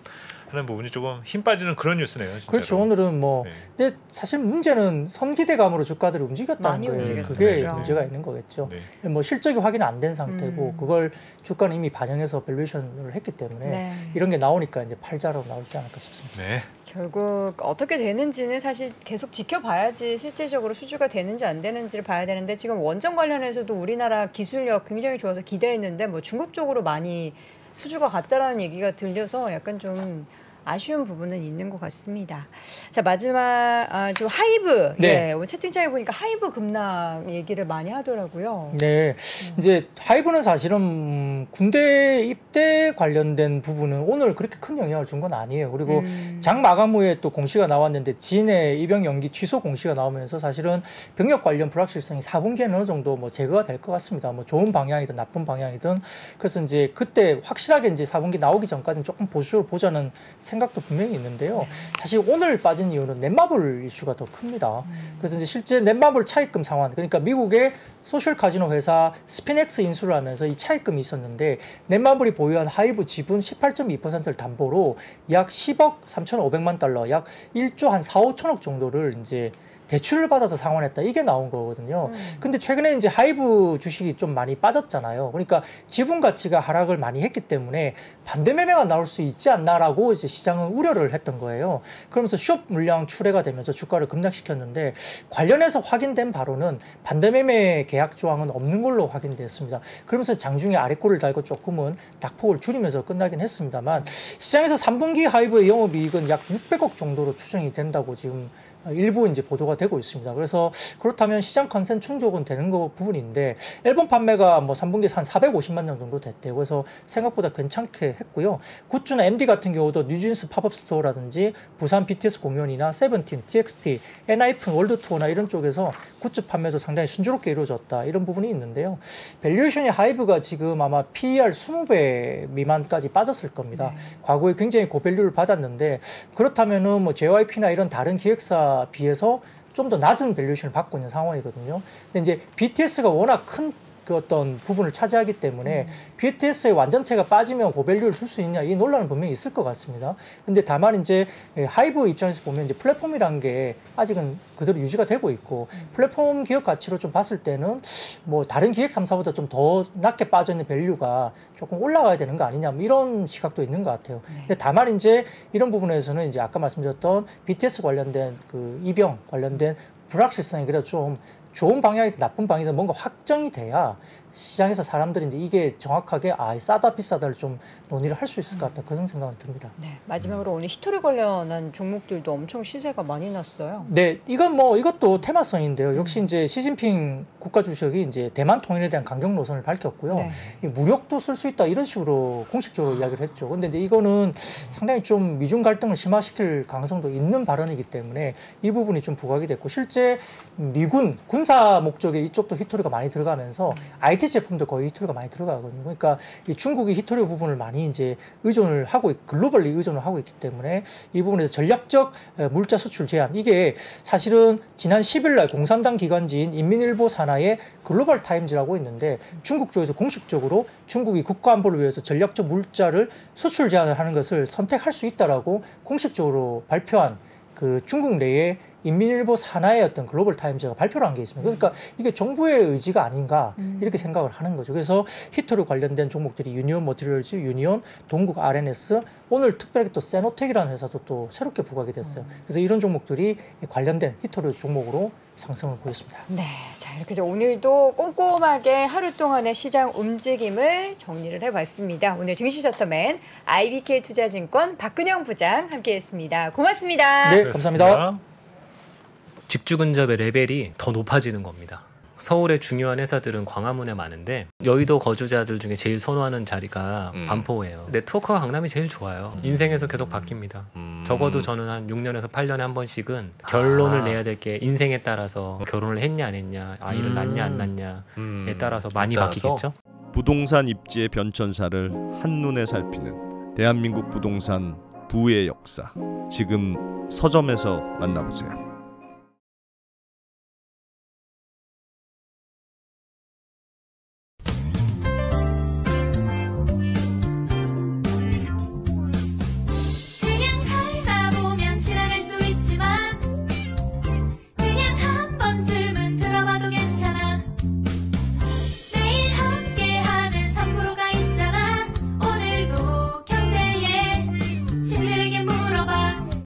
하는 부분이 조금 힘 빠지는 그런 뉴스네요. 진짜로. 그렇죠. 오늘은 뭐 네. 근데 사실 문제는 선기대감으로 주가들이 움직였다는 많이 거예요. 움직였어요. 그게 그렇죠. 문제가 있는 거겠죠. 네. 뭐 실적이 확인 안 된 상태고 그걸 주가는 이미 반영해서 밸류에이션을 했기 때문에 네. 이런 게 나오니까 이제 팔자로 나오지 않을까 싶습니다. 네. 결국 어떻게 되는지는 사실 계속 지켜봐야지 실제적으로 수주가 되는지 안 되는지를 봐야 되는데 지금 원전 관련해서도 우리나라 기술력 굉장히 좋아서 기대했는데 뭐 중국 쪽으로 많이 수주가 갔다라는 얘기가 들려서 약간 좀 아쉬운 부분은 있는 것 같습니다. 자 마지막 좀 하이브 네. 오늘 채팅창에 보니까 하이브 급락 얘기를 많이 하더라고요. 네, 이제 하이브는 사실은 군대 입대 관련된 부분은 오늘 그렇게 큰 영향을 준 건 아니에요. 그리고 장 마감 후에 또 공시가 나왔는데 진해 입영 연기 취소 공시가 나오면서 사실은 병력 관련 불확실성이 4분기에는 어느 정도 뭐 제거가 될 것 같습니다. 뭐 좋은 방향이든 나쁜 방향이든 그래서 이제 그때 확실하게 이제 4분기 나오기 전까지는 조금 보수적으로 보자는 생각도 분명히 있는데요. 사실 오늘 빠진 이유는 넷마블 이슈가 더 큽니다. 그래서 이제 실제 넷마블 차입금 상환, 그러니까 미국의 소셜 카지노 회사 스피넥스 인수를 하면서 이 차입금이 있었는데 넷마블이 보유한 하이브 지분 18.2%를 담보로 약 10억 3,500만 달러, 약 1조 한 4, 5천억 정도를 이제 대출을 받아서 상환했다. 이게 나온 거거든요. 근데 최근에 이제 하이브 주식이 좀 많이 빠졌잖아요. 그러니까 지분 가치가 하락을 많이 했기 때문에 반대 매매가 나올 수 있지 않나라고 이제 시장은 우려를 했던 거예요. 그러면서 숏 물량 출회가 되면서 주가를 급락시켰는데 관련해서 확인된 바로는 반대 매매 계약 조항은 없는 걸로 확인됐습니다. 그러면서 장중에 아래꼬를 달고 조금은 낙폭을 줄이면서 끝나긴 했습니다만 시장에서 3분기 하이브의 영업이익은 약 600억 정도로 추정이 된다고 지금 일부 이제 보도가 되고 있습니다. 그래서 그렇다면 시장 컨센 충족은 되는 거 부분인데 앨범 판매가 뭐 3분기에 한 450만 장 정도 됐대요. 그래서 생각보다 괜찮게 했고요. 굿즈나 MD 같은 경우도 뉴진스 팝업 스토어라든지 부산 BTS 공연이나 세븐틴, TXT, 엔하이픈 월드 투어나 이런 쪽에서 굿즈 판매도 상당히 순조롭게 이루어졌다. 이런 부분이 있는데요. 밸류에이션의 하이브가 지금 아마 PER 20배 미만까지 빠졌을 겁니다. 과거에 굉장히 고밸류를 받았는데 그렇다면은 뭐 JYP나 이런 다른 기획사 비해서 좀 더 낮은 밸류에이션을 받고 있는 상황이거든요. 근데 이제 BTS가 워낙 큰 그 어떤 부분을 차지하기 때문에 BTS의 완전체가 빠지면 고밸류를 줄 수 있냐 이 논란은 분명히 있을 것 같습니다. 근데 다만 이제 하이브 입장에서 보면 이제 플랫폼이라는 게 아직은 그대로 유지가 되고 있고 플랫폼 기업 가치로 좀 봤을 때는 뭐 다른 기획 3사보다 좀 더 낮게 빠져 있는 밸류가 조금 올라가야 되는 거 아니냐 뭐 이런 시각도 있는 것 같아요. 근데 다만 이제 이런 부분에서는 이제 아까 말씀드렸던 BTS 관련된 그 입영 관련된 불확실성이 그래도 좀 좋은 방향이든 나쁜 방향이든 뭔가 확정이 돼야 시장에서 사람들이 이제 이게 정확하게 싸다 비싸다를 좀 논의를 할 수 있을 것 같다 그런 생각은 듭니다. 네, 마지막으로 오늘 히토리 관련한 종목들도 엄청 시세가 많이 났어요. 네, 이건 뭐 이것도 테마성인데요. 역시 이제 시진핑 국가 주석이 이제 대만 통일에 대한 강경 노선을 밝혔고요. 네. 이 무력도 쓸 수 있다 이런 식으로 공식적으로 이야기를 했죠. 근데 이제 이거는 상당히 좀 미중 갈등을 심화시킬 가능성도 있는 발언이기 때문에 이 부분이 좀 부각이 됐고 실제 미군 군사 목적의 이쪽도 히토리가 많이 들어가면서 IT 제품도 거의 히토리가 많이 들어가거든요. 그러니까 이 중국이 히토리 부분을 많이 이제 의존을 하고 글로벌리 의존을 하고 있기 때문에 이 부분에서 전략적 물자 수출 제한 이게 사실은 지난 10일 날 공산당 기관지인 인민일보 산하의 글로벌 타임즈라고 있는데 중국 쪽에서 공식적으로 중국이 국가 안보를 위해서 전략적 물자를 수출 제한을 하는 것을 선택할 수 있다라고 공식적으로 발표한 그 중국 내에 인민일보 산하의 어떤 글로벌 타임즈가 발표를 한 게 있습니다. 그러니까 이게 정부의 의지가 아닌가 이렇게 생각을 하는 거죠. 그래서 히토리 관련된 종목들이 유니온 머티리얼즈, 유니온, 동국 RNS, 오늘 특별하게 또 세노텍이라는 회사도 또 새롭게 부각이 됐어요. 그래서 이런 종목들이 관련된 히토리 종목으로 상승을 보였습니다. 네, 자 이렇게 해서 오늘도 꼼꼼하게 하루 동안의 시장 움직임을 정리를 해봤습니다. 오늘 증시셔터맨 IBK투자증권 박근영 부장 함께했습니다. 고맙습니다. 네, 감사합니다. 직주 근접의 레벨이 더 높아지는 겁니다. 서울의 중요한 회사들은 광화문에 많은데 여의도 거주자들 중에 제일 선호하는 자리가 반포예요. 네트워크가 강남이 제일 좋아요. 인생에서 계속 바뀝니다. 적어도 저는 한 6년에서 8년에 한 번씩은 결론을 내야 될 게 인생에 따라서 결혼을 했냐 안 했냐, 아이를 낳냐 안 낳냐에 따라서 많이 바뀌겠죠. 부동산 입지의 변천사를 한눈에 살피는 대한민국 부동산 부의 역사. 지금 서점에서 만나보세요.